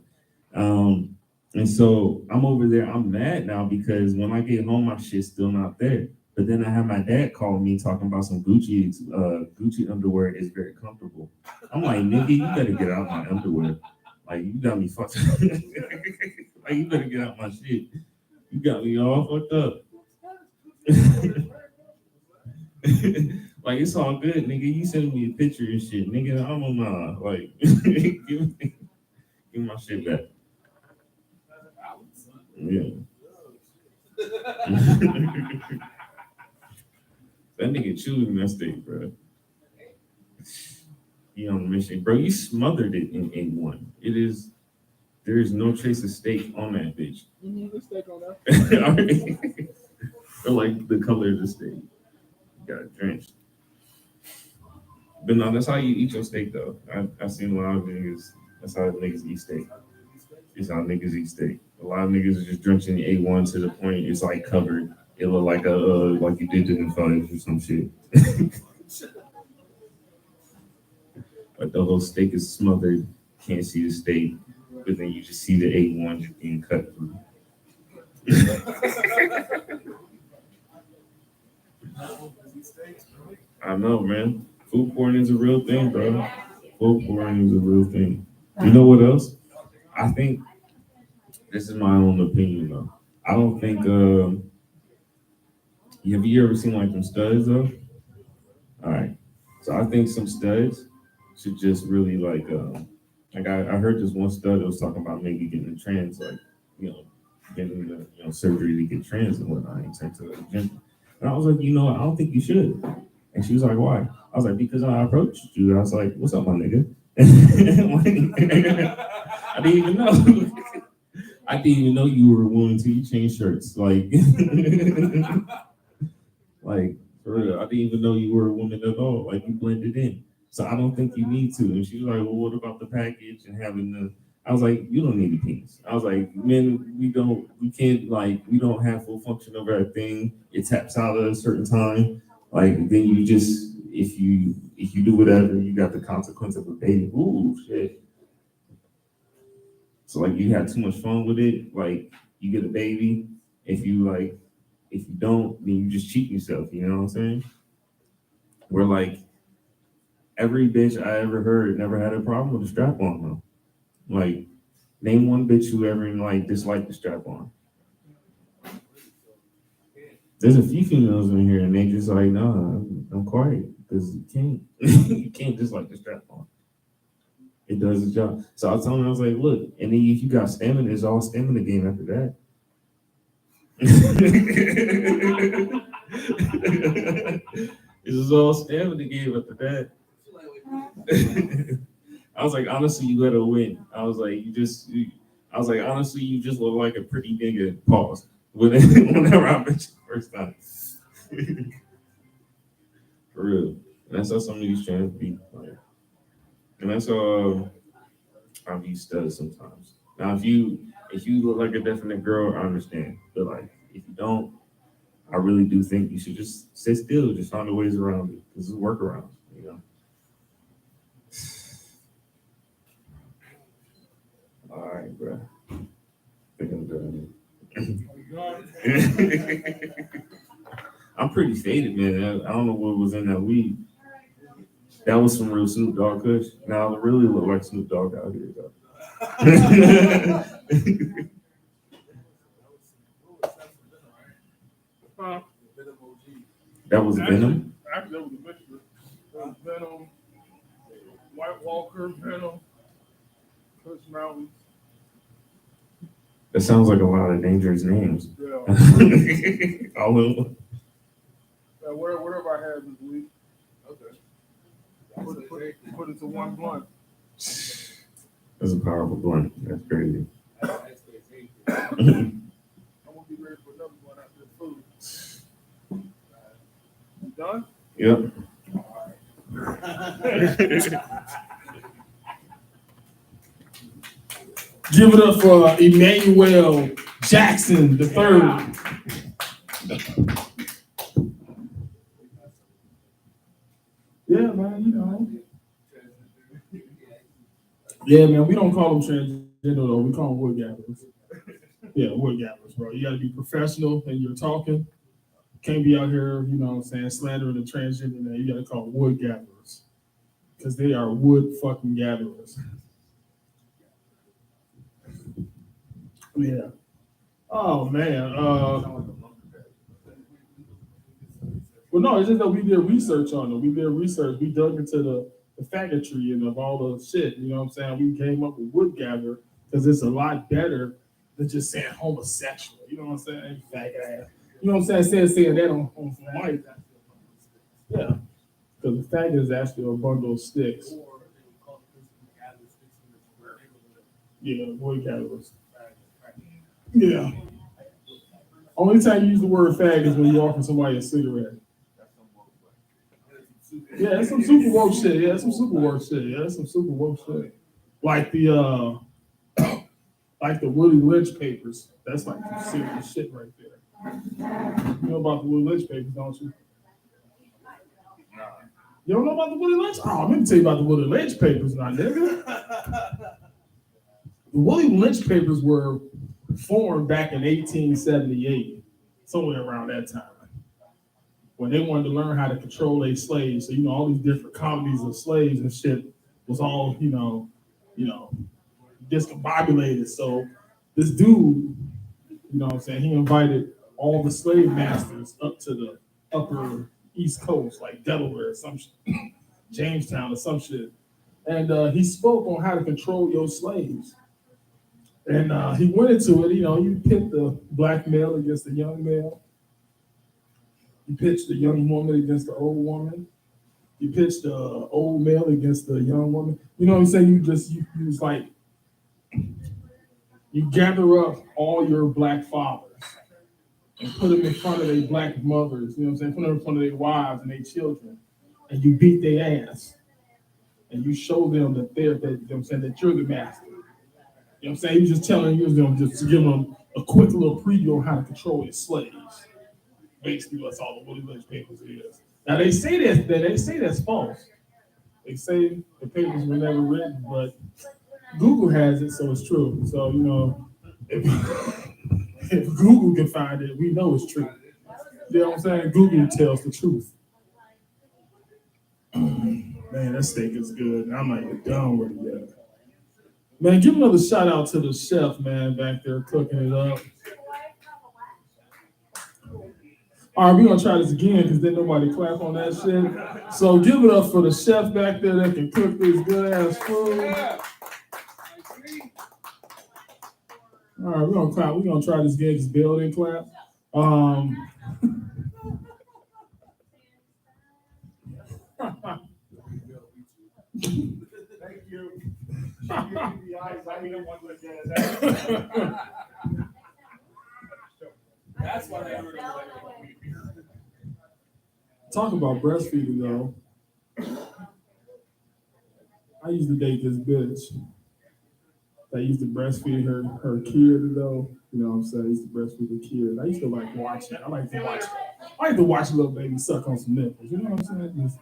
And so I'm over there. I'm mad now because when I get home, my shit's still not there. But then I have my dad call me talking about some Gucci underwear is very comfortable. I'm like, nigga, you better get out my underwear. Like you got me fucked up. Like you better get out my shit. You got me all fucked up. Like it's all good, nigga. You sending me a picture and shit, nigga. I'm on my like, give my shit back. Yeah. That nigga chewing that steak, bro. He on a mission, bro. You smothered it in A1. There is no trace of steak on that bitch. There's steak on that. Or like the color of the steak. You got it drenched. But no, that's how you eat your steak, though. I've seen a lot of niggas. That's how niggas eat steak. It's how niggas eat steak. A lot of niggas are just drenching the A1 to the point it's like covered. It look like like you did it in five or some shit. Like the whole steak is smothered, can't see the steak, but then you just see the A1 being cut through. I know, man. Food porn is a real thing, bro. Food porn is a real thing. You know what else? I think this is my own opinion, though. I don't think. Have you ever seen like them studs though? All right. So I think some studs should just really I heard this one stud that was talking about maybe getting a trans getting the surgery to get trans and whatnot and turn to a gender. And I was like, I don't think you should. And she was like, why? I was like, because I approached you. I was like, what's up, my nigga? I didn't even know. I didn't even know you were willing to change shirts. Like, like for real, I didn't even know you were a woman at all. Like you blended in. So I don't think you need to. And she was like, well, what about the package and having the? I was like, you don't need a penis. I was like, men, we don't have full function of our thing. It taps out at a certain time. Like then you just, if you do whatever, you got the consequence of a baby. Ooh, shit. So like you have too much fun with it. Like you get a baby. If you don't, then you just cheat yourself. You know what I'm saying? Where like every bitch I ever heard never had a problem with the strap on though. Like, name one bitch who ever like disliked the strap on. There's a few females in here and they just like, no, I'm quiet because you can't, you can't dislike the strap on. It does its job. So I was telling her, I was like, look, and then if you got stamina, it's all stamina game after that. It's all stamina game after that. I was like, honestly, you let her win. I was like, honestly, you just look like a pretty nigga. Pause. Whenever I met you the first time. For real. And that's how some of these trans be. Like, and that's how these studs sometimes. Now, if you look like a definite girl, I understand. But like, if you don't, I really do think you should just sit still, just find the ways around it. This is workarounds, you know. All right, bro. I think I'm done. I'm pretty faded, man. I don't know what was in that weed. That was some real Snoop Dogg Kush. Now it really look like Snoop Dogg out here, though. That was Venom. Actually, that was a mixture. That was Venom, White Walker, Venom, Kush Mountain. That sounds like a lot of dangerous names. Yeah. All of them. Whatever I had this week. Okay. Put it to one blunt. That's a powerful blunt. That's crazy. I'm gonna be ready for another one after the food. You done? Yep. Give it up for Emmanuel Jackson III. Yeah, man, you know. Yeah, man, we don't call them transgender though. We call them wood gatherers. Yeah, wood gatherers, bro. You got to be professional and you're talking. Can't be out here, you know what I'm saying, slandering the transgender name. You got to call them wood gatherers because they are wood fucking gatherers. Yeah. Oh man. Well, no, it's just that we did research on it. We did research. We dug into the faggotry and of all the shit. You know what I'm saying? We came up with wood gatherer because it's a lot better than just saying homosexual. You know what I'm saying? Faggot ass. You know what I'm saying? Saying that on white. Yeah. Because the faggot is actually a bundle of sticks. Yeah, wood gatherers. Yeah. Only time you use the word fag is when you're offering somebody a cigarette. Yeah, that's some super woke shit. Yeah, that's some super woke shit. Yeah, that's some super woke shit. Like the Willie Lynch papers. That's like some serious shit right there. You know about the Willie Lynch papers, don't you? You don't know about the Willie Lynch? Oh, let me tell you about the Willie Lynch papers, now, nigga. The Willie Lynch papers were formed back in 1878, somewhere around that time, when they wanted to learn how to control their slaves. So, you know, all these different colonies of slaves and shit was all, you know, discombobulated. So this dude, you know what I'm saying, he invited all the slave masters up to the upper East Coast, like Delaware or some shit, Jamestown or some shit. And he spoke on how to control your slaves. And he went into it, you know, you pit the black male against the young male. You pitch the young woman against the old woman. You pitch the old male against the young woman. You know what I'm saying? You use like, you gather up all your black fathers and put them in front of their black mothers, you know what I'm saying? Put them in front of their wives and their children. And you beat their ass. And you show them that you know what I'm saying, that you're the master. You know what I'm saying? He was just telling, he was just giving them a quick little preview on how to control his slaves. Basically, that's all the Willie Lynch papers is. Now they say that's false. They say the papers were never written, but Google has it, so it's true. So if, if Google can find it, we know it's true. You know what I'm saying? Google tells the truth. Man, that steak is good. I'm not even done with it yet. Man, give another shout out to the chef, man, back there cooking it up. All right, we're gonna try this again because then nobody clap on that shit. So give it up for the chef back there that can cook this good ass food. All right, we're gonna clap. We're gonna try this again because Bill didn't clap. Thank you. She gave me the eyes. I mean, one look at That's why they heard it. Talk about breastfeeding though. I used to date this bitch that used to breastfeed her kid though. You know what I'm saying? I used to breastfeed the kid. I used to like watch it. I like to watch a little baby suck on some nipples. You know what I'm saying? Just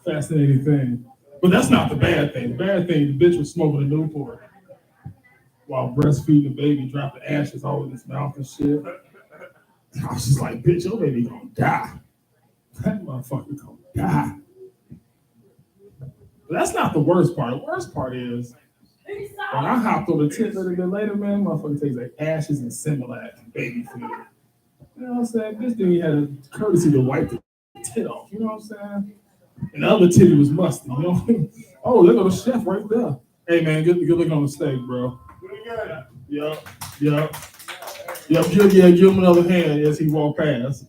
fascinating thing. But that's not the bad thing. The bad thing, the bitch was smoking a Newport while breastfeeding the baby, dropped the ashes all in his mouth and shit. I was just like, bitch, your baby gonna die. That motherfucker gonna die. But that's not the worst part. The worst part is when I hopped on the tip a little bit later, man, motherfucker tastes like ashes and Similac and baby food. You know what I'm saying? This dude had a courtesy to wipe the tit off. You know what I'm saying? And the other titty was musty. You know? Oh, look at the chef right there. Hey man, good looking on the steak, bro. Yup. Give him another hand as he walked past.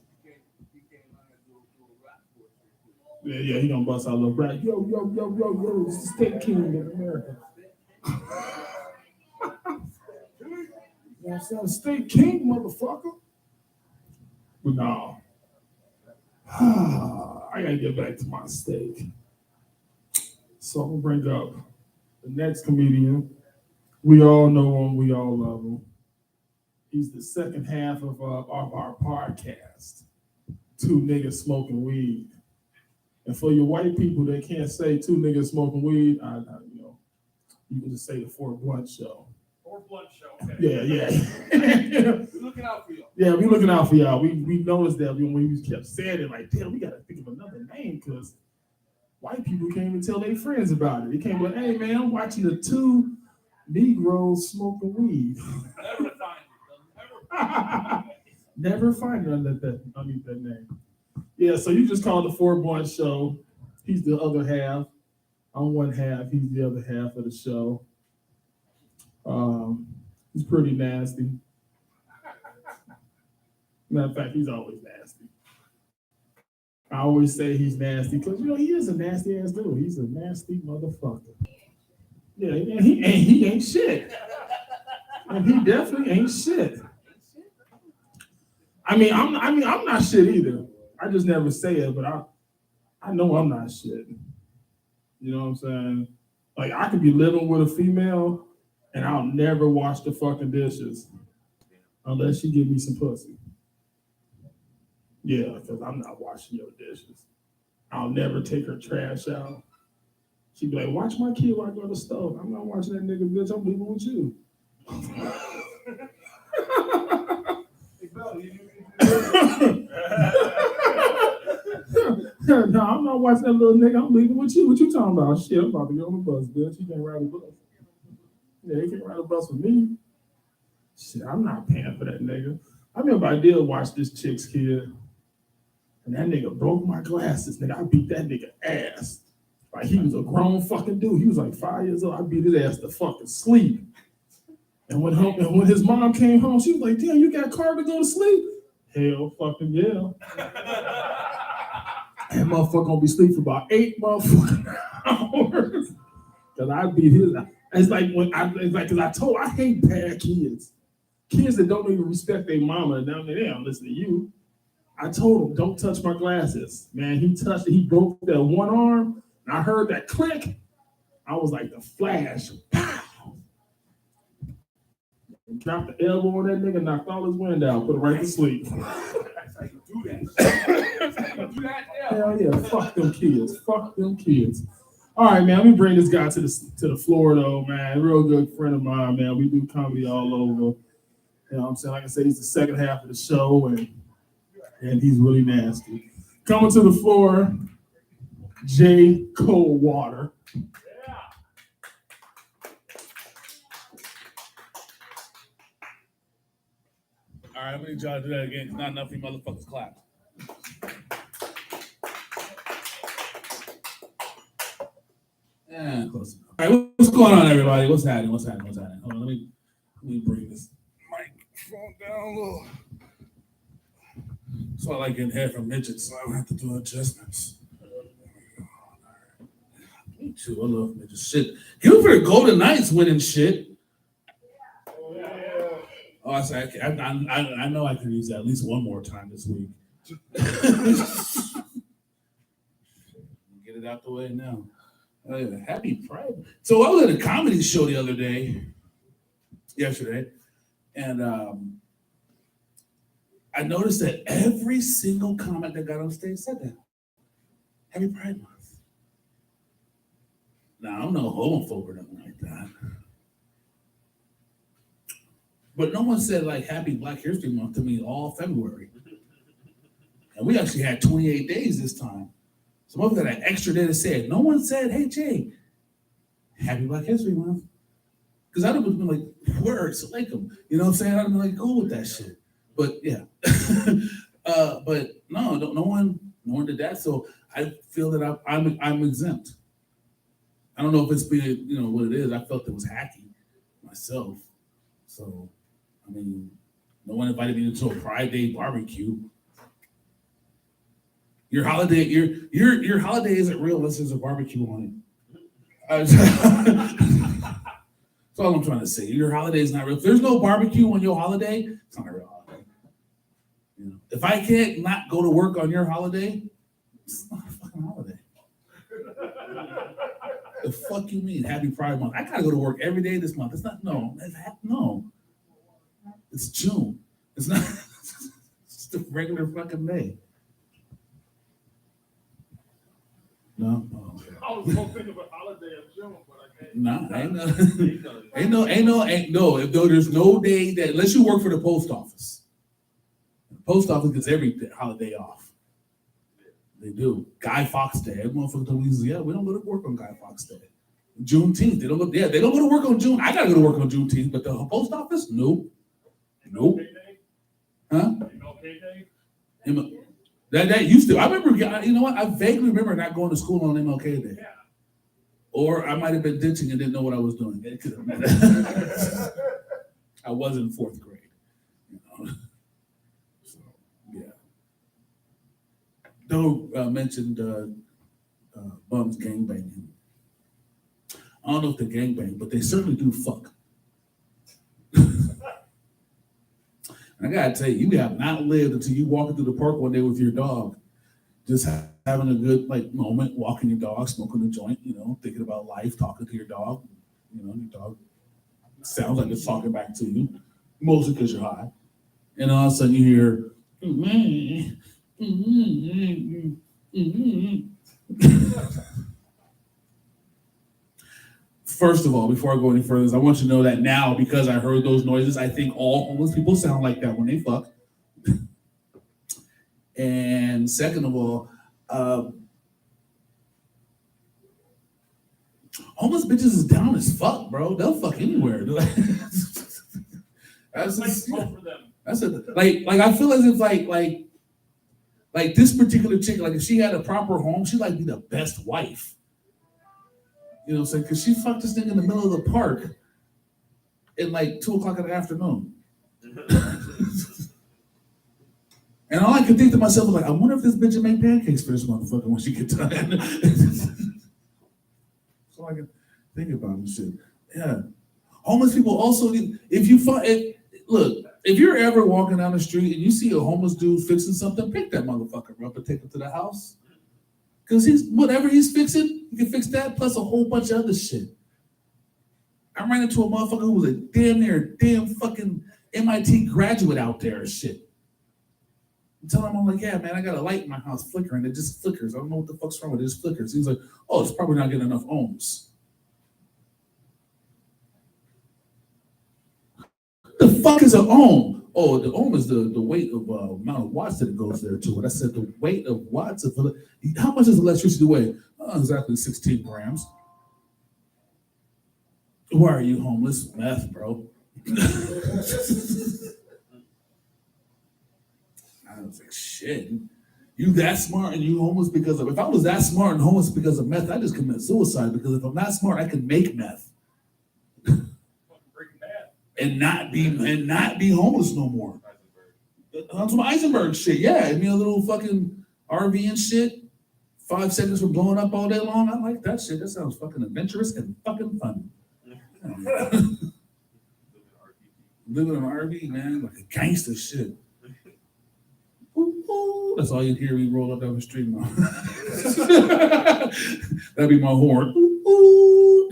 Yeah, he gonna bust out a little rap. Yo, it's the State King of America. You know what I'm saying? State King, motherfucker. But no. I gotta get back to my steak. So I'm gonna bring up the next comedian. We all know him, we all love him. He's the second half of our podcast. Two niggas smoking weed. And for your white people that can't say two niggas smoking weed, you can just say the Fort Blunt Show. Fort Blunt Show. Okay. Yeah. We're looking out for y'all. Yeah, we looking out for y'all. We noticed that when we kept saying it, like, damn, we gotta think of another name because white people can't even tell their friends about it. They can't be like, hey man, I'm watching the two Negroes smoking weed. Never find it. Never find it underneath that name. Yeah, so you just called the Fort Blunt Show. He's the other half. I'm one half. He's the other half of the show. He's pretty nasty. Matter of fact, he's always nasty. I always say he's nasty because he is a nasty ass dude. He's a nasty motherfucker. Yeah, and he ain't shit. And he definitely ain't shit. I'm not shit either. I just never say it, but I know I'm not shit. You know what I'm saying? Like I could be living with a female and I'll never wash the fucking dishes unless she give me some pussy. Yeah, because I'm not washing your dishes. I'll never take her trash out. She'd be like, watch my kid while I go to the stove. I'm not watching that nigga, bitch. I'm leaving with you. No, I'm not watching that little nigga. I'm leaving with you. What you talking about? Shit, I'm about to get on the bus, bitch. You can't ride the bus. Yeah, you can't ride the bus with me. Shit, I'm not paying for that nigga. I remember I did watch this chick's kid, and that nigga broke my glasses. Nigga, I beat that nigga ass. Like he was a grown fucking dude. He was like 5 years old. I beat his ass to fucking sleep. And when his mom came home, she was like, damn, you got car to go to sleep? Hell fucking yeah. That motherfucker gonna be asleep for about 8 motherfucking hours. Cause I beat his ass. It's like cause I told I hate bad kids. Kids that don't even respect their mama and now they don't listen to you. I told him, don't touch my glasses. Man, he touched it. He broke that one arm. And I heard that click. I was like the Flash. Pow! Dropped the elbow on that nigga, knocked all his wind out, put it right to sleep. That's how you do that. That's how you do that. Yeah. Hell yeah, fuck them kids. Fuck them kids. All right, man, let me bring this guy to the floor, though, man. Real good friend of mine, man. We do comedy all over. You know what I'm saying? Like I said, he's the second half of the show, and he's really nasty. Coming to the floor, Jay Coldwater. Yeah. All right, I'm gonna need y'all to do that again. It's not enough of you motherfuckers clap. Yeah, close enough. All right, what's going on, everybody? What's happening? Hold on, let me bring this microphone down a little. So I like getting head from midgets, so I don't have to do adjustments. Me too. I love midgets. Shit. You for the Golden Knights winning shit. Oh, I say I know I can use that at least one more time this week. Get it out the way now. Oh, yeah. Happy Pride. So I was at a comedy show the other day, yesterday, and I noticed that every single comic that got on stage said that. Happy Pride Month. Now, I'm no homophobe or nothing like that. But no one said like Happy Black History Month to me all February. And we actually had 28 days this time. So I got an extra day to say it. No one said, hey, Jay, Happy Black History Month. Because I'd have been like, words, like them. You know what I'm saying? I'd have been like, cool with that shit. But yeah. But no one did that. So I feel that I'm exempt. I don't know if it's been, what it is. I felt it was hacky myself. So, I mean, no one invited me to a Pride Day barbecue. Your holiday isn't real unless there's a barbecue on it. That's all I'm trying to say. Your holiday is not real. If there's no barbecue on your holiday, it's not a real holiday. If I can't not go to work on your holiday, it's not a fucking holiday. The fuck you mean? Happy Pride Month. I gotta go to work every day this month. It's not, no. It's June. It's not, it's just a regular fucking day. No? Oh, okay. I was gonna think of a holiday of June, but I can't. Nah, ain't no. If there's no day that, unless you work for the post office. The post office gets every holiday off. They do. Guy Fawkes Day. Every motherfucker told me, yeah, we don't go to work on Guy Fawkes Day. Juneteenth. They don't go to work on June. I gotta go to work on Juneteenth, but the post office, nope. Huh? That used to. I remember. You know what? I vaguely remember not going to school on MLK Day. Yeah. Or I might have been ditching and didn't know what I was doing. It could have been. I was in fourth grade. So yeah. Doe mentioned bums gangbanging. I don't know if they gangbang, but they certainly do fuck. And I gotta tell you, you have not lived until you walk into the park one day with your dog, just having a good moment, walking your dog, smoking a joint, thinking about life, talking to your dog. Your dog sounds like it's talking back to you, mostly because you're high. And all of a sudden you hear, First of all, before I go any further, I want you to know that now, because I heard those noises, I think all homeless people sound like that when they fuck. And second of all, homeless bitches is down as fuck, bro. They'll fuck anywhere. That's for them. That's like I feel as if like this particular chick, like if she had a proper home, she'd be the best wife. You know what I'm saying? Because she fucked this thing in the middle of the park at 2:00 in the afternoon. And all I could think to myself was I wonder if this bitch will make pancakes for this motherfucker when she gets done. So I can think about this shit. Yeah. Homeless people also need, if you're ever walking down the street and you see a homeless dude fixing something, pick that motherfucker up and take him to the house. Because whatever he's fixing, he can fix that plus a whole bunch of other shit. I ran into a motherfucker who was a damn fucking MIT graduate out there and shit. I'm telling him, I'm like, yeah, man, I got a light in my house flickering. It just flickers. I don't know what the fuck's wrong with it. It just flickers. He's like, oh, it's probably not getting enough ohms. The fuck is an ohm? Oh, the ohm is the weight of amount of watts that it goes there to. And I said the weight of watts of how much does electricity weigh? Oh, exactly 16 grams. Why are you homeless? Meth, bro. I was like, shit. You that smart and you homeless because of, if I was that smart and homeless because of meth, I just commit suicide, because if I'm not smart, I can make meth and not be homeless no more. On some Eisenberg shit, yeah. I mean, a little fucking RV and shit. 5 seconds for blowing up all day long. I like that shit. That sounds fucking adventurous and fucking fun. Living in an RV, man, like a gangster shit. Ooh, that's all you hear when you roll up down the street now. That'd be my horn. Ooh.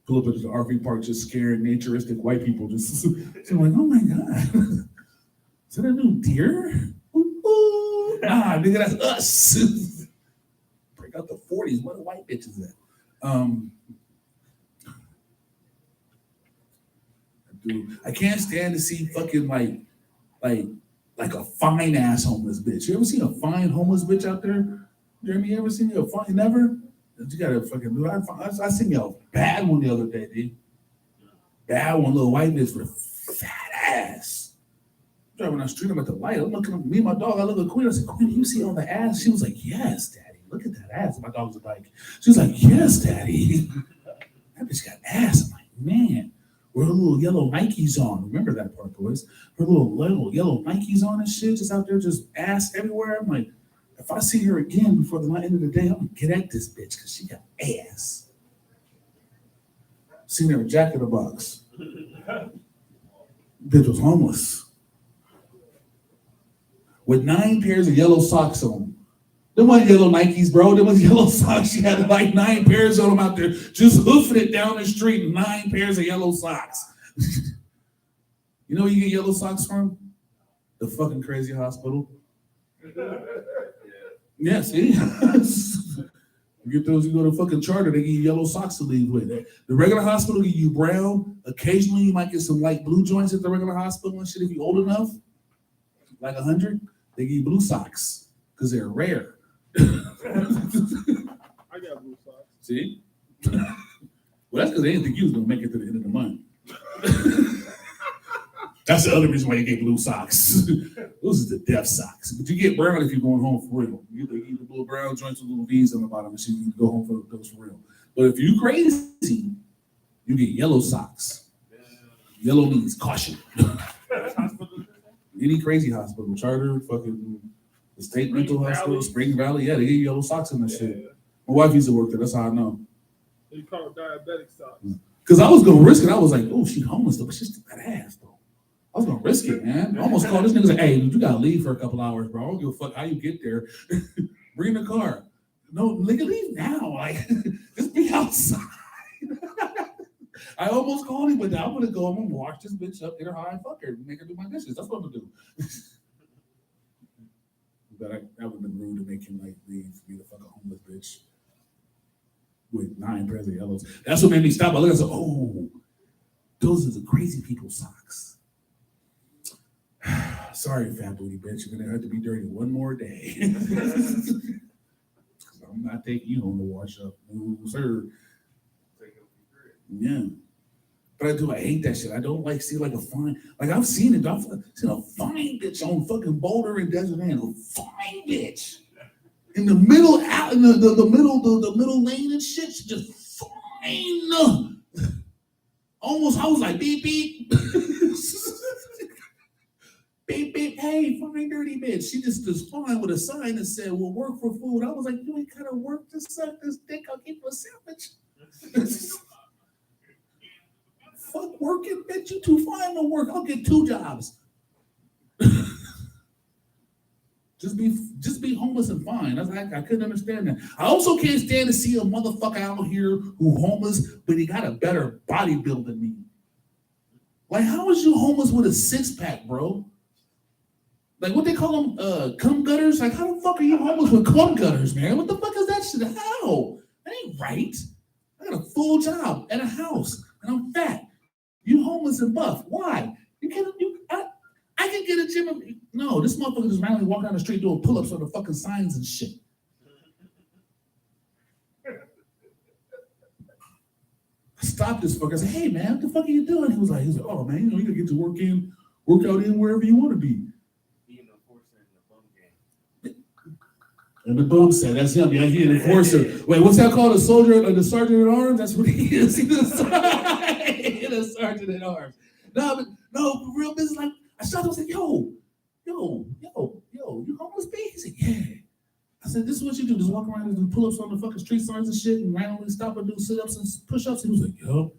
Pull up at the RV park, just scared, naturistic white people. Just so like, oh my God. Is that a new deer? Ooh. Nah, nigga, that's us. Break out the 40s. What the white bitches at? Dude, I can't stand to see fucking like a fine ass homeless bitch. You ever seen a fine homeless bitch out there? Jeremy, you ever seen a fine? Never? You gotta fucking do it. I seen a bad one the other day, dude. Bad one, little white bitch with a fat ass. Driving down the street, I'm at the light. I'm looking at me and my dog. I look at Queen. I said, Queen, do you see all the ass? She was like, yes, Daddy. Look at that ass. My dog was like, she was like, yes, Daddy. That bitch got ass. I'm like, man. With her little yellow Nikes on. Remember that part, boys? Her little yellow Nikes on and shit, just out there, just ass everywhere. I'm like, if I see her again before the end of the day, I'm gonna get at this bitch because she got ass. Seen her in Jack in the Box. Bitch was homeless. With 9 pairs of yellow socks on. Them wasn't yellow Nikes, bro. Them was yellow socks. She had like 9 pairs of them out there, just hoofing it down the street. 9 pairs of yellow socks. You know where you get yellow socks from? The fucking crazy hospital. Yeah, see? You get those, you go to fucking charter, they give you yellow socks to leave with. The regular hospital give you brown. Occasionally you might get some light blue joints at the regular hospital and shit if you're old enough. Like 100, they give you blue socks because they're rare. I got blue socks. See? Well, that's because they didn't think you was gonna make it to the end of the month. That's the other reason why you get blue socks. Those are the death socks. But you get brown if you're going home for real. You get the little brown joints with little V's on the bottom, so you can go home for those for real. But if you crazy, you get yellow socks. Yellow means caution. Any crazy hospital, charter, fucking the state mental hospital, Spring Valley, yeah, they give you yellow socks in that shit. My wife used to work there, that's how I know. They call it diabetic socks. Because I was gonna risk it. I was like, oh, she homeless though, but she's still got ass though. I was gonna risk it, man. I almost called this nigga and said, hey, you gotta leave for a couple hours, bro. I don't give a fuck how you get there. Bring the car. No, nigga, leave now. Like, just be outside. I almost called him, but I'm gonna go. I'm gonna wash this bitch up, get her high, and fuck her, make her do my dishes. That's what I'm gonna do. But that would have been rude to make him like leave for me to fuck a homeless bitch with 9 pairs of yellows. That's what made me stop. I looked and said, oh, those are the crazy people socks. Sorry, fat booty bitch. You're gonna have to be dirty one more day. I'm not taking you home to wash up. No, sir. Yeah. But I hate that shit. I don't like see like a fine, like I've seen it. I've seen a fine bitch on fucking Boulder and Desert Land. A fine bitch. In the middle out in the middle lane and shit. She just fine. Almost I was like beep beep. Beep beep, hey, fine dirty bitch. She just fine with a sign that said, we'll work for food. I was like, you ain't gotta work to suck this dick, I'll give you a sandwich. Fuck working, bitch. You too fine to work. I'll get 2 jobs. Just be homeless and fine. I couldn't understand that. I also can't stand to see a motherfucker out here who homeless, but he got a better body build than me. Like, how is you homeless with a 6-pack, bro? Like, what they call them, cum gutters? Like, how the fuck are you homeless with cum gutters, man? What the fuck is that shit? How? That ain't right. I got a full job and a house, and I'm fat. You homeless and buff. Why? I can get a gym. No, this motherfucker just randomly walk down the street doing pull-ups on the fucking signs and shit. I stopped this fucker. I said, hey man, what the fuck are you doing? He was like, oh man, you can get to work out in wherever you want to be. Being an enforcer in the bum game. And the bum said, that's him. Yeah, he's an enforcer. Wait, what's that called? A soldier, the sergeant at arms? That's what he is. He's a sergeant at arms. No, for real business. Like, I stopped him and said, yo, you homeless B? He said, yeah. I said, this is what you do. Just walk around and do pull-ups on the fucking street signs and shit and randomly stop and do sit-ups and push-ups. He was like, yo.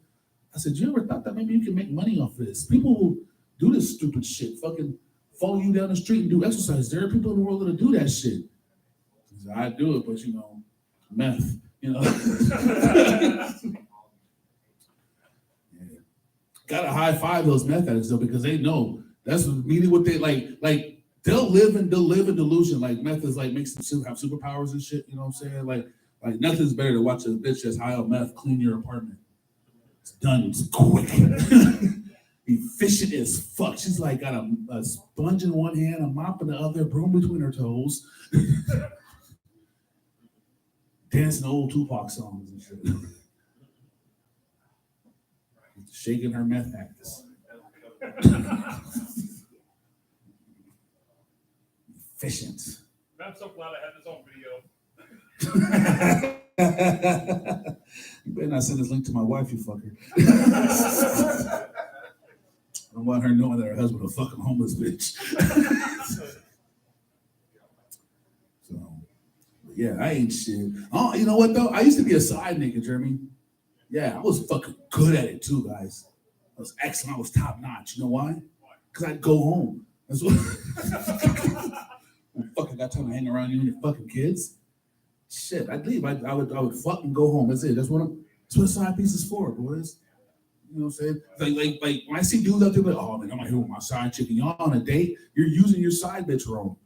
I said, you ever thought that maybe you can make money off of this? People who do this stupid shit, fucking follow you down the street and do exercise. There are people in the world that do that shit. He said, I do it, but meth, Yeah. Gotta high five those meth addicts though, because they know that's immediately what they like they'll live in delusion. Like meth is like makes them have superpowers and shit, you know what I'm saying? Like nothing's better to watch a bitch that's high on meth clean your apartment. It's done, it's quick. Efficient as fuck. She's like got a sponge in one hand, a mop in the other, broom between her toes. Dancing old Tupac songs and shit. Shaking her meth habits. Efficient. I'm so glad I had this on video. You better not send this link to my wife, you fucker. I don't want her knowing that her husband a fucking homeless bitch. So, yeah, I ain't shit. Oh, you know what though? I used to be a side nigga, Jeremy. Yeah, I was fucking good at it too, guys. I was excellent. I was top notch. You know why? Because I'd go home. That's what. Fucking got time to hang around you and your fucking kids. Shit, I'd leave. I would fucking go home. That's it. That's what a side piece is for, boys. You know what I'm saying? Like when I see dudes out there like, oh man, I'm out here with my side chick and y'all on a date, you're using your side bitch wrong.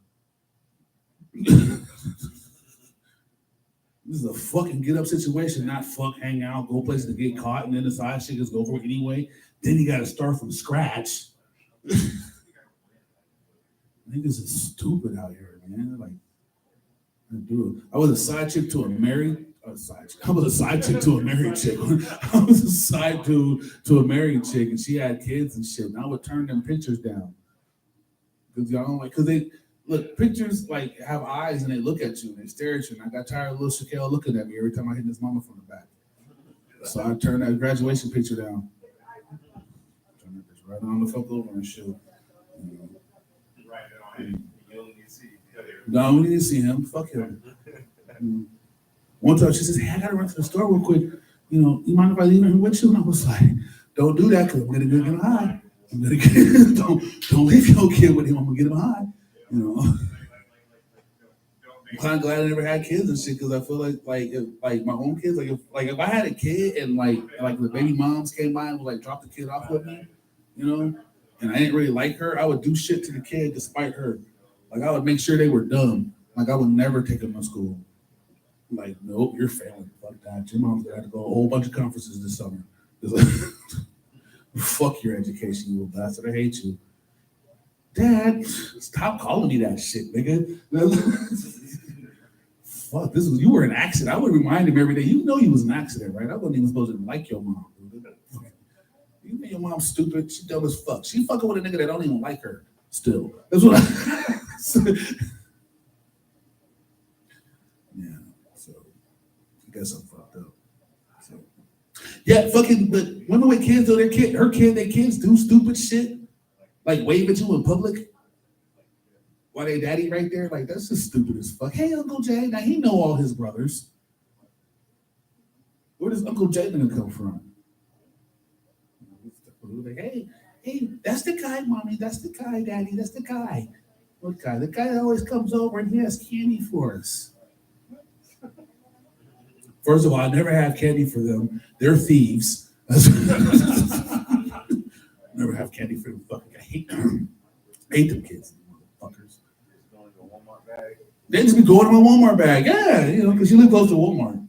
This is a fucking get up situation, not fuck, hang out, go places to get caught, and then the side chick is go for it anyway. Then you gotta start from scratch. Niggas is stupid out here, man. Like, I was a side chick to a married. I was a side chick to a married chick. I was a side dude to a married chick, and she had kids and shit. And I would turn them pictures down because they look pictures like have eyes and they look at you and they stare at you. And I got tired of little Shaquille looking at me every time I hit his mama from the back. So I turned that graduation picture down. Turn that bitch right on the fuck over and shit. No, we need to see him. Fuck him. One time she says, hey, I gotta run to the store real quick. You mind if I leave her with you? And I was like, don't do that because I'm gonna get him high. Don't leave your kid with him. I'm gonna get him high. I'm kind of glad I never had kids and shit because I feel like my own kids, if I had a kid and like the baby moms came by and would like drop the kid off with me, and I didn't really like her, I would do shit to the kid despite her. Like I would make sure they were dumb. Like I would never take them to school. Like, nope, you're failing. Fuck that. Your mom's gonna have to go to a whole bunch of conferences this summer. Fuck your education, you little bastard. I hate you. Dad, stop calling me that shit, nigga. Fuck, you were an accident. I would remind him every day. You know you was an accident, right? I wasn't even supposed to like your mom. You know your mom's stupid. She dumb as fuck. She fucking with a nigga that don't even like her still. That's what yeah, so I guess I'm fucked up. So, yeah, fucking, but women with kids, though, their kids do stupid shit, like wave at you in public while they daddy right there. Like, that's just stupid as fuck. Hey, Uncle Jay, now he know all his brothers. Where does Uncle Jay gonna come from? Like, hey, that's the guy, mommy. That's the guy, daddy. That's the guy. What guy? The guy that always comes over and he has candy for us. First of all, I never have candy for them. They're thieves. Never have candy for them. Fucking, I hate them. Hate them kids, motherfuckers. They just be going to my Walmart bag. Yeah, you know, because you live close to Walmart.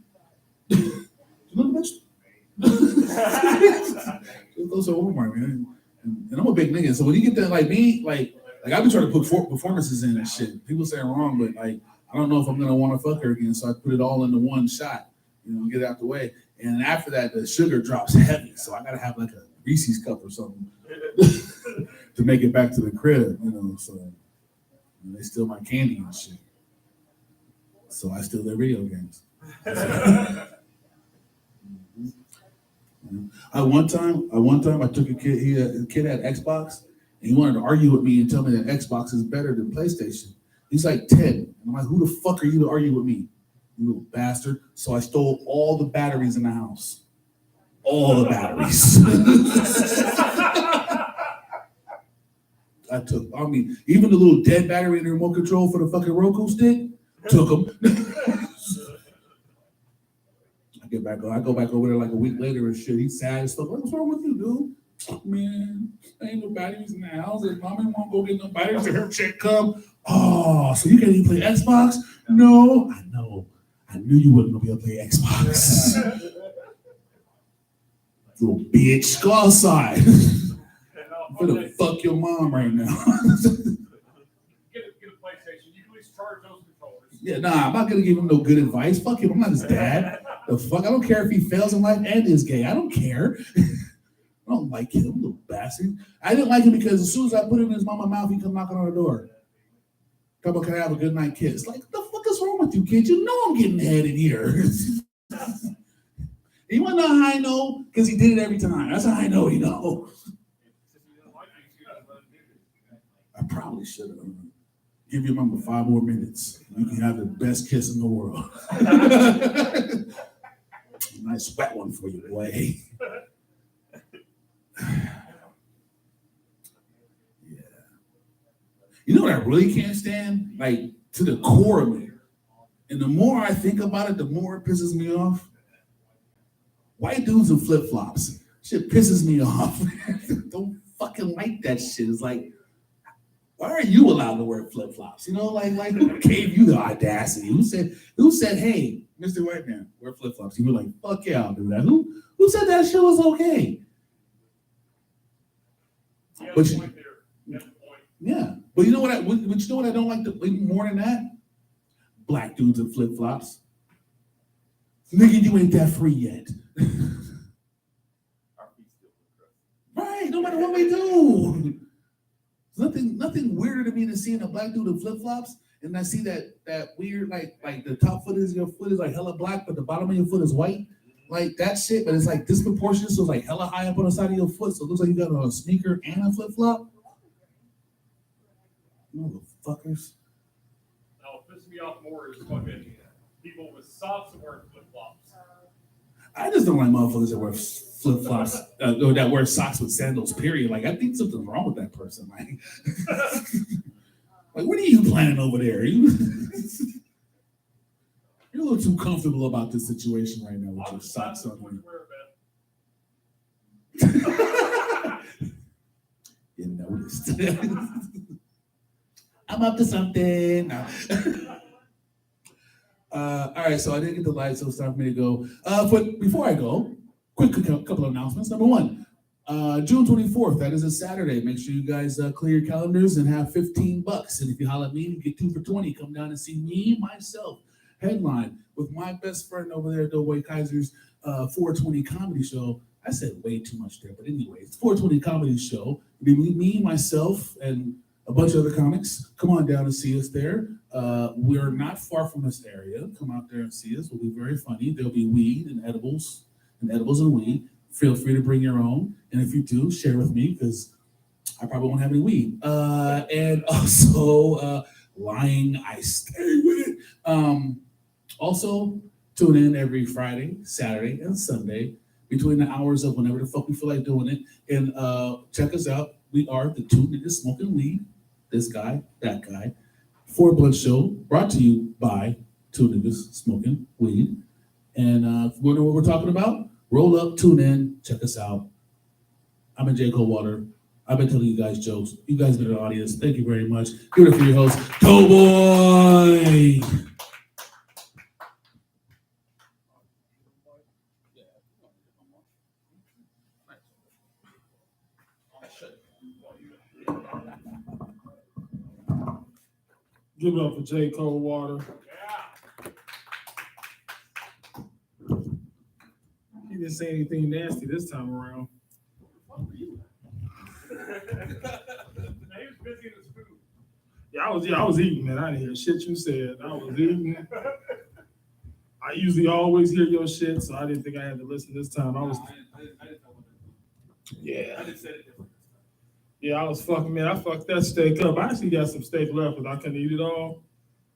You live close to Walmart, man. And I'm a big nigga. So when you get that, like me, like I've been trying to put performances in and shit. People say I'm wrong, but like I don't know if I'm gonna want to fuck her again. So I put it all into one shot, you know, get it out the way. And after that, the sugar drops heavy. So I gotta have like a Reese's cup or something to make it back to the crib, you know. So and they steal my candy and shit. So I steal their video games. One time I took a kid. The kid had Xbox, and he wanted to argue with me and tell me that Xbox is better than PlayStation. He's like 10. And I'm like, who the fuck are you to argue with me, you little bastard? So I stole all the batteries in the house. All the batteries. Even the little dead battery in the remote control for the fucking Roku stick, took them. I go back over there like a week later and shit. He's sad and stuff. What's wrong with you, dude? Man, there ain't no batteries in the house. And mommy won't go get no batteries and her check come. Oh, so you can't even play Xbox? No, I know. I knew you wasn't gonna be able to play Xbox. Little bitch, go outside. I'm gonna fuck your mom right now. Get a PlayStation. You can at least charge those controllers. Yeah, nah, I'm not gonna give him no good advice. Fuck him, I'm not his dad. The fuck? I don't care if he fails in life and is gay. I don't care. I don't like him, little bastard. I didn't like him because as soon as I put him in his mama's mouth, he come knocking on the door. Come on, can I have a good night kiss? Like, what the fuck is wrong with you, kid? You know I'm getting head in here. You wanna know how I know? Because he did it every time. That's how I know he know. I probably should have. Give your mama 5 more minutes. You can have the best kiss in the world. Nice wet one for you, boy. Yeah. You know what I really can't stand? Like, to the core of me. And the more I think about it, the more it pisses me off. White dudes in flip-flops. Shit pisses me off. Don't fucking like that shit. It's like, why are you allowed to wear flip-flops? You know, like who gave you the audacity? Who said, hey, Mr. White Man, wear flip-flops? You were like, fuck yeah, I'll do that. Who said that shit was okay? But yeah, but you know what? You know what I don't like more than that? Black dudes in flip-flops. Nigga, you ain't that free yet. Right, no matter what we do. Nothing weirder to me than seeing a black dude in flip-flops, and I see that weird like the top foot is your foot is like hella black, but the bottom of your foot is white, like that shit. But it's like disproportionate, so it's like hella high up on the side of your foot, so it looks like you got on a sneaker and a flip-flop. Motherfuckers. Now, what pisses me off more is fucking people with socks and wearing flip-flops. I just don't like motherfuckers that wear flip-flops or that wear socks with sandals, period. Like, I think something's wrong with that person. Like, what are you planning over there? You're a little too comfortable about this situation right now with your socks on. You noticed. I'm up to something. No. All right, so I didn't get the light, so it's time for me to go. But before I go, quick couple of announcements. Number one, June 24th, that is a Saturday. Make sure you guys clear your calendars and have $15. And if you holler at me, you get 2 for $20. Come down and see me, myself, headline with my best friend over there, Doughboii Kaiser's 420 comedy show. I said way too much there, but anyway, it's 420 comedy show. It'll be me, myself, and a bunch of other comics. Come on down and see us there. We're not far from this area. Come out there and see us. We'll be very funny. There'll be weed and edibles and weed. Feel free to bring your own. And if you do, share with me because I probably won't have any weed. And also, lying, I stay with it. Also, tune in every Friday, Saturday, and Sunday between the hours of whenever the fuck we feel like doing it. And check us out. We are the 2 Niggas Smoking Weed. this guy, that guy. For Blunt Show, brought to you by two niggas smoking weed. And wonder what we're talking about? Roll up, tune in, check us out. I'm in J. Coldwater. I've been telling you guys jokes. You guys been an audience. Thank you very much. Give it up for your host, Doughboii. Give it up for J. Coldwater. He didn't say anything nasty this time around. He was busy in his food. Yeah, I was eating, man. I didn't hear shit you said. I was eating. I usually always hear your shit, so I didn't think I had to listen this time. I didn't know what to do. Yeah. I just said it different. Yeah, I was fucking, man. I fucked that steak up. I actually got some steak left, but I couldn't eat it all.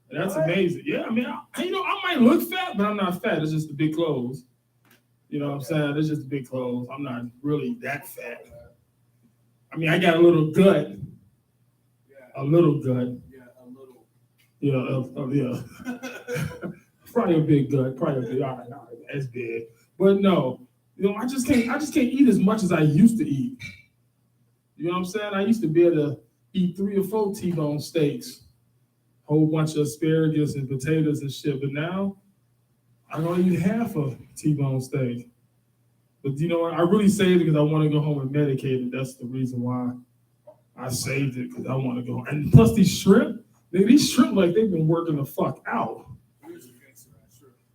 And that's amazing. Yeah, I mean, I might look fat, but I'm not fat. It's just the big clothes. You know what I'm saying? It's just the big clothes. I'm not really that fat. I mean, I got a little gut. A little gut. Yeah, a little. Yeah. Probably a big gut. Probably a big. All right, that's big. But no, I just can't eat as much as I used to eat. You know what I'm saying? I used to be able to eat 3 or 4 T-bone steaks, whole bunch of asparagus and potatoes and shit. But now I don't eat half a T-bone steak. But you know what? I really saved it because I want to go home and medicate it. That's the reason why I saved it, because I want to go. And plus these shrimp, these shrimp like they've been working the fuck out.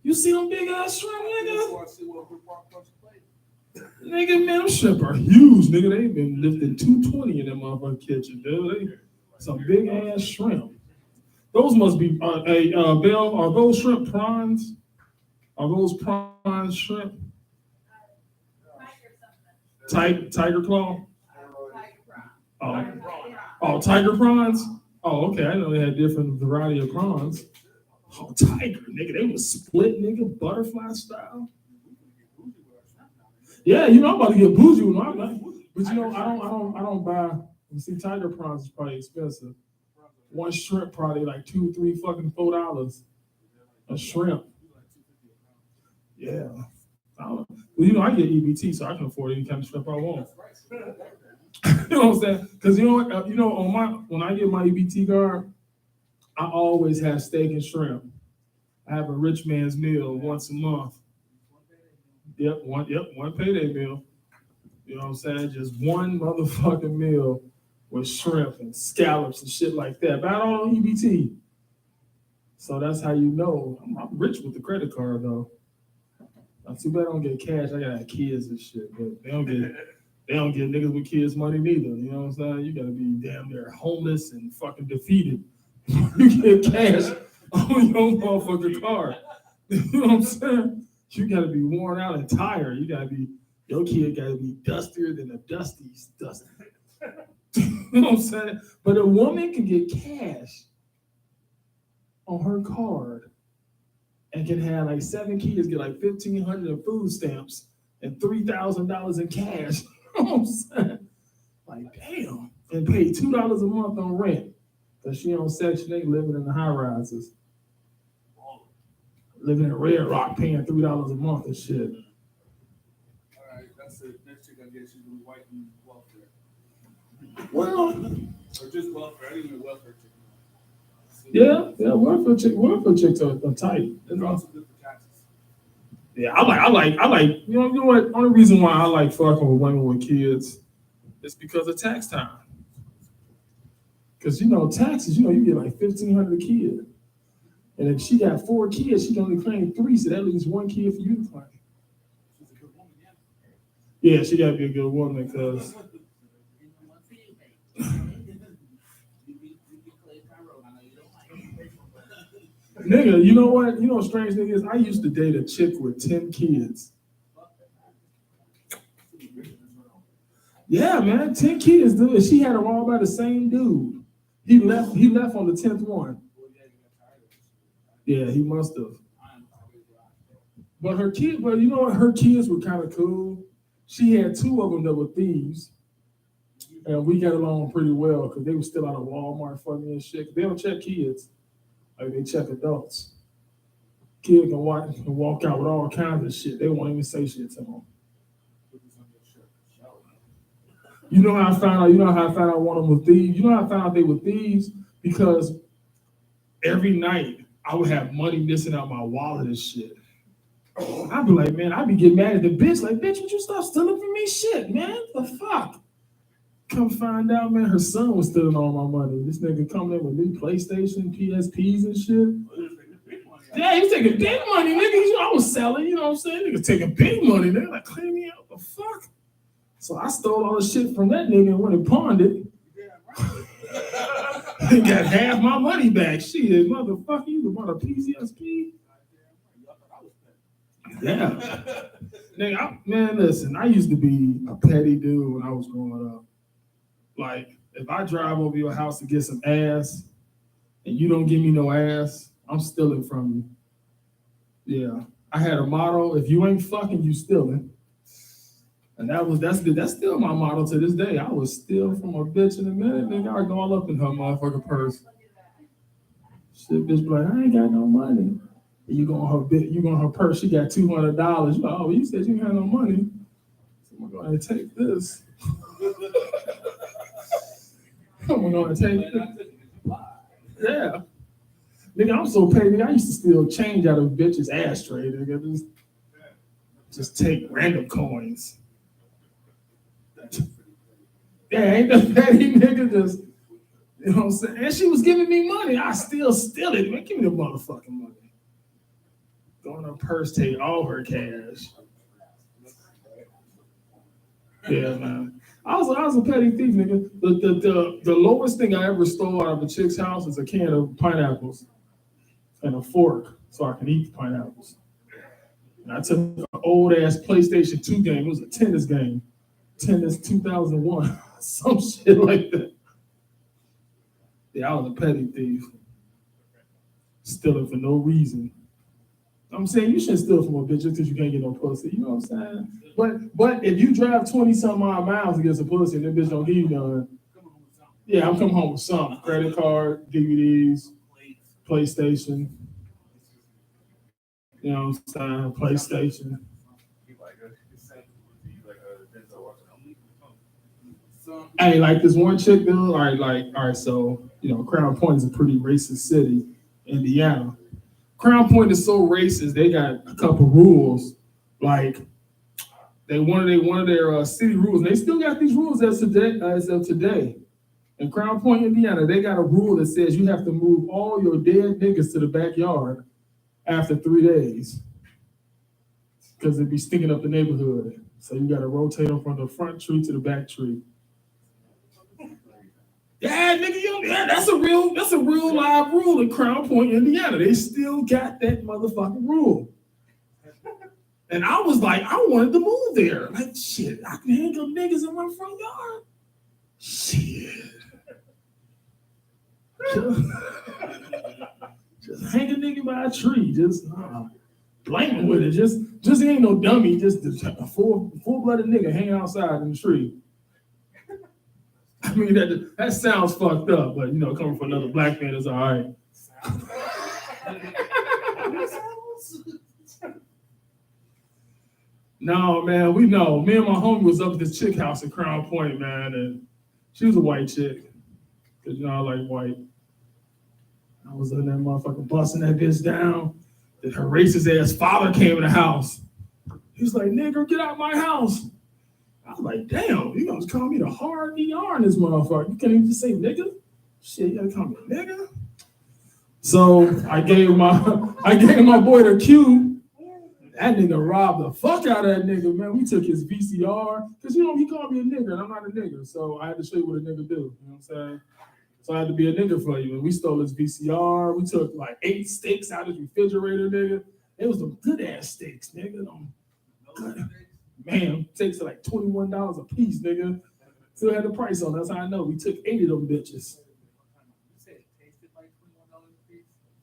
You see them big ass shrimp, nigga? Nigga, man, them shrimp are huge, nigga. They've been lifting 220 in that motherfucking kitchen, dude. Some big ass shrimp. Those must be Bill. Are those shrimp prawns? Are those prawns shrimp? Tiger claw? Oh, tiger prawns? Oh, okay. I know they had different variety of prawns. Oh, tiger, nigga. They was split, nigga, butterfly style. Yeah, I'm about to get bougie when I'm like, but I don't buy. You see, tiger prawns is probably expensive. One shrimp probably like $2, $3, fucking $4 a shrimp. Yeah. Well, I get EBT, so I can afford any kind of shrimp I want. You know what I'm saying? Because when I get my EBT card, I always have steak and shrimp. I have a rich man's meal once a month. One payday meal. You know what I'm saying? Just one motherfucking meal with shrimp and scallops and shit like that. But I don't on EBT. So that's how you know. I'm rich with the credit card though. Not too bad I don't get cash. I gotta have kids and shit, but they don't get niggas with kids money neither. You know what I'm saying? You gotta be damn near homeless and fucking defeated. You get cash on your motherfucking card. You know what I'm saying? You gotta be worn out and tired. Your kid gotta be dustier than a dusty's dust. You know what I'm saying? But a woman can get cash on her card and can have like 7 kids, get like $1,500 in food stamps and $3,000 in cash. You know what I'm saying? Like, damn. And pay $2 a month on rent. Because she on Section 8 living in the high rises. Living in Red Rock, paying $3 a month and shit. All right, that's it. Next chick I guess she's gonna be white and welfare. Well, Or just welfare. I didn't even welfare chick. yeah, welfare chicks are tight. They're also good for taxes. Yeah, I like. You know what? Only reason why I like fucking with women with kids is because of tax time. Because taxes, you get like $1,500 a kid, and if she got 4 kids, she can only claim 3, so that leaves 1 kid for you to claim. She's a good woman, yeah. Yeah, she gotta be a good woman because. Nigga, you know what? You know what strange thing is? I used to date a chick with 10 kids. Yeah, man, 10 kids, dude. She had them all by the same dude. He left on the 10th one. Yeah, he must have. But you know what? Her kids were kind of cool. She had 2 of them that were thieves. And we got along pretty well because they were still out of Walmart for me and shit. They don't check kids like they check adults. Kid can walk out with all kinds of shit. They won't even say shit to them. You know how I found out? You know how I found out one of them was thieves? You know how I found out they were thieves? Because every night I would have money missing out my wallet and shit. I'd be like, man, I'd be getting mad at the bitch. Like, bitch, would you stop stealing from me? Shit, man. The fuck? Come find out, man, her son was stealing all my money. This nigga coming in with new PlayStation, PSPs and shit. Yeah, he was taking big money, nigga. I was selling, you know what I'm saying? Nigga taking big money. They're like, clean me out. The fuck? So I stole all the shit from that nigga and went and pawned it. He got half my money back. Shit, motherfucker, you bought a PSP? Yeah. Nigga, man, listen, I used to be a petty dude when I was growing up. Like, if I drive over your house to get some ass and you don't give me no ass, I'm stealing from you. Yeah. I had a motto, if you ain't fucking, you stealing. And that's still my motto to this day. I was steal from a bitch in a minute, nigga. I go all up in her motherfucking purse. Shit, bitch be like, I ain't got no money. And you go on her purse, she got $200. You like, oh, you said you ain't got no money. So I'm going to take this. I'm going to take this. Yeah. Nigga, I'm so paid, nigga. I used to steal change out of bitches' ashtray, nigga. Just take random coins. Yeah, ain't that petty, nigga? Just, you know what I'm saying? And she was giving me money. I still steal it. Man, give me the motherfucking money. Go in her purse, take all her cash. Yeah, man. I was a petty thief, nigga. The lowest thing I ever stole out of a chick's house is a can of pineapples and a fork so I can eat the pineapples. And I took an old ass PlayStation 2 game. It was a tennis game. Tennis 2001. Some shit like that. Yeah, I was a petty thief. Stealing for no reason. I'm saying you shouldn't steal from a bitch just because you can't get no pussy. You know what I'm saying? But if you drive 20 some odd miles to get some pussy and that bitch don't give you none, yeah, I'm coming home with something. Credit card, DVDs, PlayStation. You know what I'm saying? PlayStation. Hey, like this one chick, dude. All right, so, you know, Crown Point is a pretty racist city, Indiana. Crown Point is so racist, they got a couple rules. Like, one of their city rules, and they still got these rules as of today. In Crown Point, Indiana, they got a rule that says you have to move all your dead niggas to the backyard after 3 days. Because it'd be stinking up the neighborhood. So you got to rotate them from the front tree to the back tree. Yeah, nigga, that's a real live rule in Crown Point, Indiana. They still got that motherfucking rule. And I was like, I wanted to move there. Like, shit, I can hang up niggas in my front yard. Shit. Just hang a nigga by a tree. Just blame him with it. Just ain't no dummy. Just a full-blooded nigga hanging outside in the tree. I mean, that sounds fucked up, but, you know, coming from another black man is all right. No, man, we know. Me and my homie was up at this chick house in Crown Point, man, and she was a white chick. Because, you know, I like white. I was in that motherfucker busting that bitch down. Then her racist ass father came in the house. He was like, nigga, get out my house. I was like, damn, you gonna call me the hard ER in this motherfucker. You can't even just say nigga. Shit, you gotta call me nigga. So I gave my boy the cue. That nigga robbed the fuck out of that nigga, man. We took his VCR, because, you know, he called me a nigga, and I'm not a nigga. So I had to show you what a nigga do. You know what I'm saying? So I had to be a nigga for you. And we stole his VCR. We took like 8 steaks out of his refrigerator, nigga. It was some good ass steaks, nigga. Man, steaks are like $21 a piece, nigga. Still had the price on. That's how I know. We took 8 of them bitches.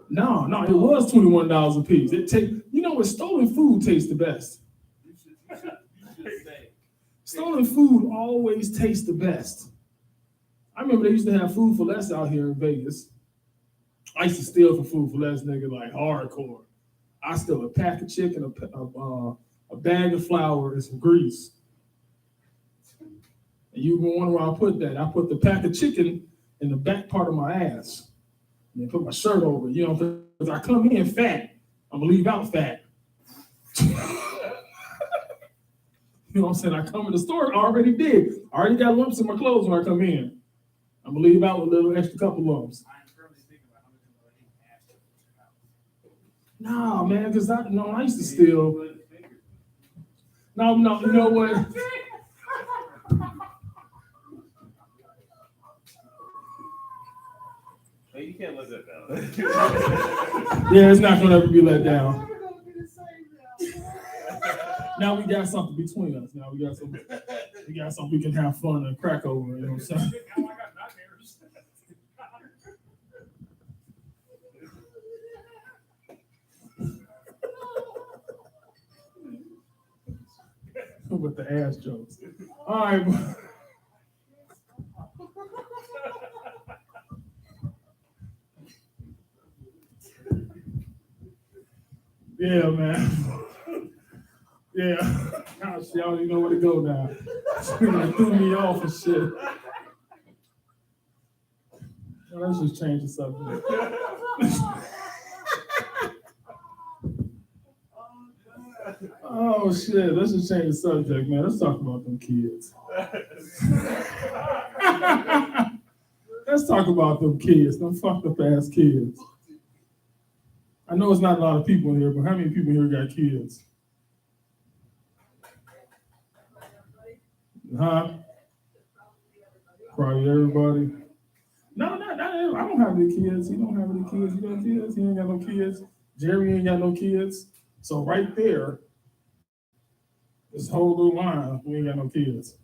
No, it was $21 a piece. You know what? Stolen food tastes the best. Stolen food always tastes the best. I remember they used to have Food for Less out here in Vegas. I used to steal from Food for Less, nigga, like hardcore. I stole a pack of chicken, a bag of flour, and some grease. And you can wonder where I put that. I put the pack of chicken in the back part of my ass. And then put my shirt over it, you know, because I come in fat. I'm gonna leave out fat. You know what I'm saying? I come in the store, I already did. I already got lumps in my clothes when I come in. I'm gonna leave out a little extra couple lumps. Nah, man, because I used to steal. No, you know what? You can't let that down. Yeah, it's not gonna ever be let down. Now we got something between us. Now we got something we can have fun and crack over. You know what I'm saying? Now I got nightmares. With the ass jokes. All right. Yeah, man. Yeah. Gosh, y'all don't even know where to go now. They threw me off and shit. Well, let's just change the subject. Oh shit, let's just change the subject, man. Let's talk about them kids. Let's talk about them kids, them fucked up ass kids. I know it's not a lot of people in here, but how many people here got kids? Huh? Probably everybody. No, not everybody. I don't have any kids. He don't have any kids. You got kids? He ain't got no kids. Jerry ain't got no kids. So right there, this whole little line, we ain't got no kids.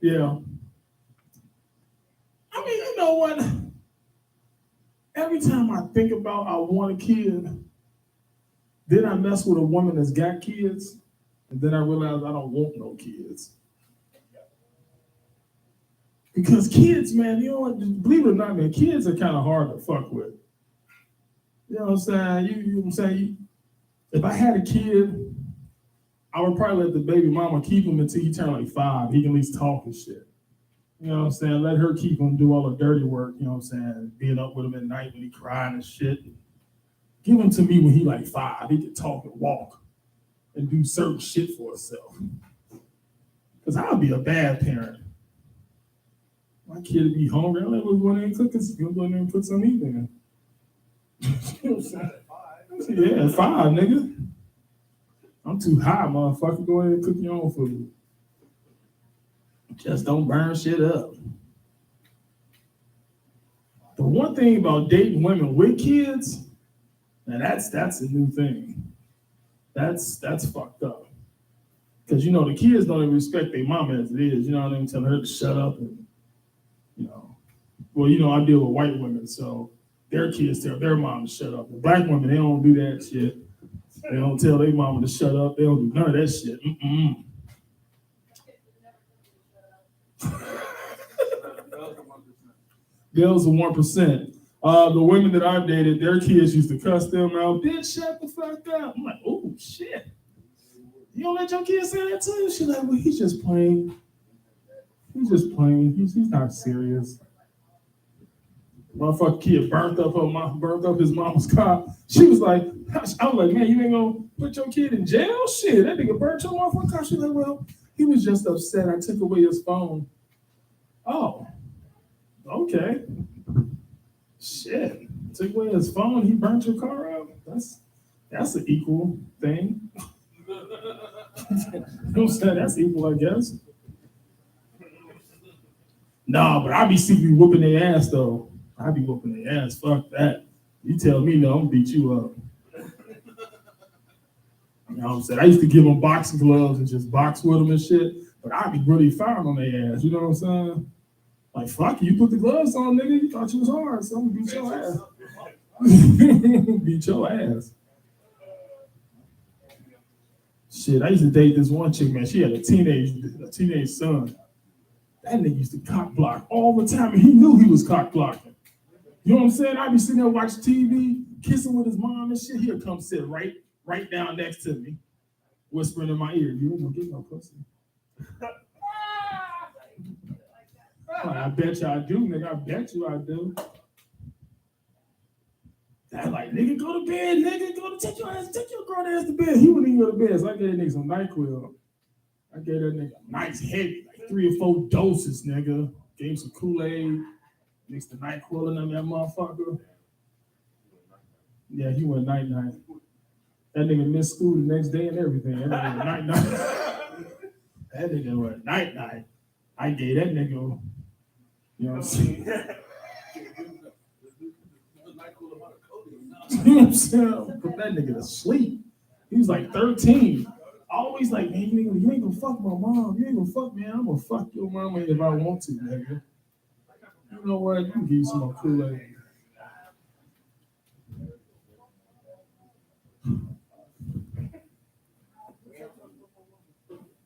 Yeah. I mean, you know what? Every time I think about I want a kid, then I mess with a woman that's got kids, and then I realize I don't want no kids. Because kids, man, you know what? Believe it or not, man, kids are kind of hard to fuck with. You know what I'm saying? You know what I'm saying? If I had a kid, I would probably let the baby mama keep him until he turned like 5. He can at least talk and shit. You know what I'm saying? Let her keep him, do all the dirty work, you know what I'm saying? Being up with him at night when he crying and shit. Give him to me when he like 5. He can talk and walk and do certain shit for himself. Because I'll be a bad parent. My kid would be hungry. I'll let him go in there and cook us. Go in there and put some meat in. You know what I'm saying? Yeah, 5, nigga. I'm too high, motherfucker. Go ahead and cook your own food. Just don't burn shit up. The one thing about dating women with kids, now that's a new thing. That's fucked up. Because you know the kids don't even respect their mama as it is. You know what I mean? Telling her to shut up and well, you know, I deal with white women, so their kids tell their mom to shut up. The black women, they don't do that shit. They don't tell their mama to shut up. They don't do none of that shit. Girls are 1%. The women that I've dated, their kids used to cuss them out. Bitch, shut the fuck up. I'm like, oh shit. You don't let your kids say that too? She's like, well, he's just playing. He's just playing. He's not serious. Motherfucker kid burnt up his mama's car. She was like, I was like, man, you ain't gonna put your kid in jail? Shit, that nigga burnt your motherfucking car. She's like, well, he was just upset. I took away his phone. Oh, okay. Shit. Took away his phone, he burnt your car up? That's an equal thing. You know what I'm saying? That's equal, I guess. Nah, but I be secretly whooping their ass though. I be whooping their ass. Fuck that. You tell me no, I'm gonna beat you up. You know what I'm saying? I used to give them boxing gloves and just box with them and shit, but I be really firing on their ass. You know what I'm saying? Like, fuck you put the gloves on, nigga. You thought you was hard, so I'm gonna beat your ass. Beat your ass. Shit, I used to date this one chick, man. She had a teenage son. That nigga used to cock block all the time, and he knew he was cock blocking. You know what I'm saying? I'd be sitting there watching TV, kissing with his mom and shit. He'll come sit right down next to me, whispering in my ear, "You ain't gonna get no pussy." I bet you I do, nigga. I bet you I do. That like, nigga, go to bed, nigga. Take your grown ass to bed. He wouldn't even go to bed, so I gave that nigga some NyQuil. I gave that nigga a nice heavy, like 3 or 4 doses, nigga. Gave him some Kool-Aid, mixed the NyQuil in that motherfucker. Yeah, he went night-night. That nigga missed school the next day and everything. That nigga went night-night. That nigga went night-night. I gave that nigga, you know what I'm saying? You know what I'm saying? Put that nigga to sleep. He was like 13. Always like, man, you ain't gonna fuck my mom. You ain't gonna fuck me. I'm gonna fuck your mama if I want to, nigga. You know what? You can give you some more Kool-Aid.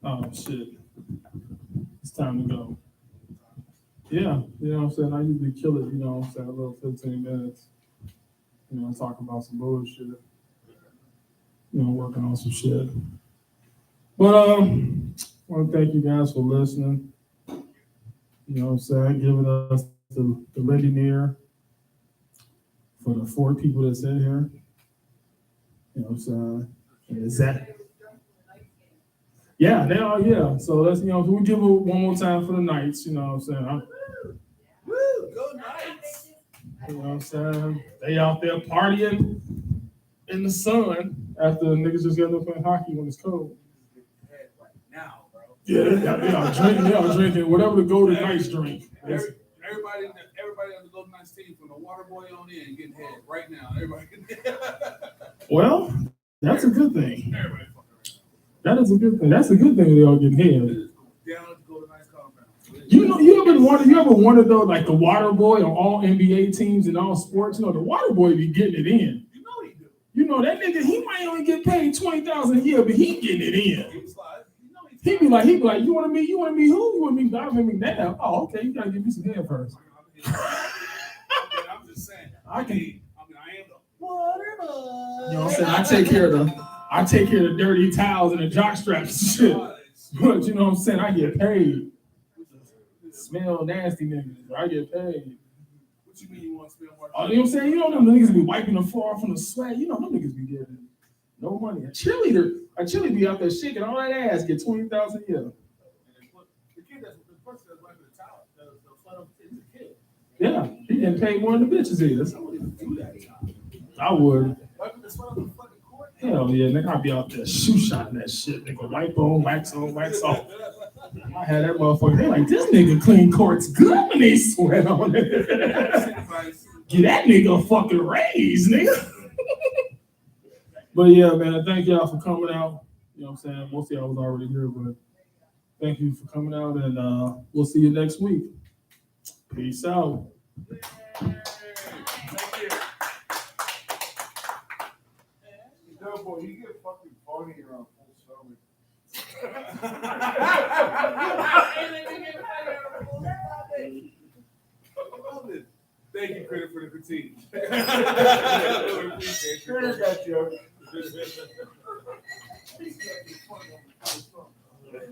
Oh, shit. It's time to go. Yeah, you know what I'm saying? I usually kill it, you know what I'm saying, a little 15 minutes. You know, talk about some bullshit. You know, working on some shit. But I want to thank you guys for listening. You know what I'm saying? Giving us the ready near for the 4 people that's in here. You know what I'm saying? Is that? Yeah, they are, yeah. So let's, you know, we give it one more time for the Knights, you know what I'm saying? Woo, go Knights! You know what I'm saying? They out there partying in the sun after niggas just got up playing hockey when it's cold. Now, bro. Yeah, they are drinking whatever the Golden Knights drink. Everybody on the Golden Knights team, from the Waterboy on in, getting head right now. Everybody getting Well, that's a good thing. Everybody fucking That is a good thing. That's a good thing they all getting head. down to Golden Knights compound. You ever wondered though, like the water boy on all NBA teams and all sports, you know, the water boy be getting it in. You know he do. You know, that nigga, he might only get paid $20,000 a year, but he getting it in. He slide. You know He be like, you want to be who? You want to be Donovan McNabb? Oh, okay, you gotta give me some head first. I'm just saying. I am the water boy. You know what I'm saying? I take care of the dirty towels and the jock straps and shit. But you know what I'm saying? I get paid. Smell nasty niggas. I get paid. What you mean you want to spend more? Oh, you know what I'm saying? You know them niggas be wiping the floor from the sweat. You know them niggas be getting no money. A cheerleader be out there shaking all that ass, get $20,000 a year. The kid that's the person that's wiping the towel, the fun is the kid. Yeah, he getting paid more than the bitches is. I wouldn't even do that job. I would. Wiping the sweat on the fucking court. Hell yeah, nigga, I'd be out there shoe shotting that shit. Nigga, wipe on, wax off. I had that motherfucker. They like, this nigga clean courts good when they sweat on it. Get that nigga a fucking raise, nigga. But yeah, man, thank y'all for coming out. You know what I'm saying? Most of y'all was already here, but thank you for coming out, and we'll see you next week. Peace out. Thank you. Doughboy, you get fucking funny around full stomach. Thank you, Critter, for the critique. Really appreciate you. Critter got you.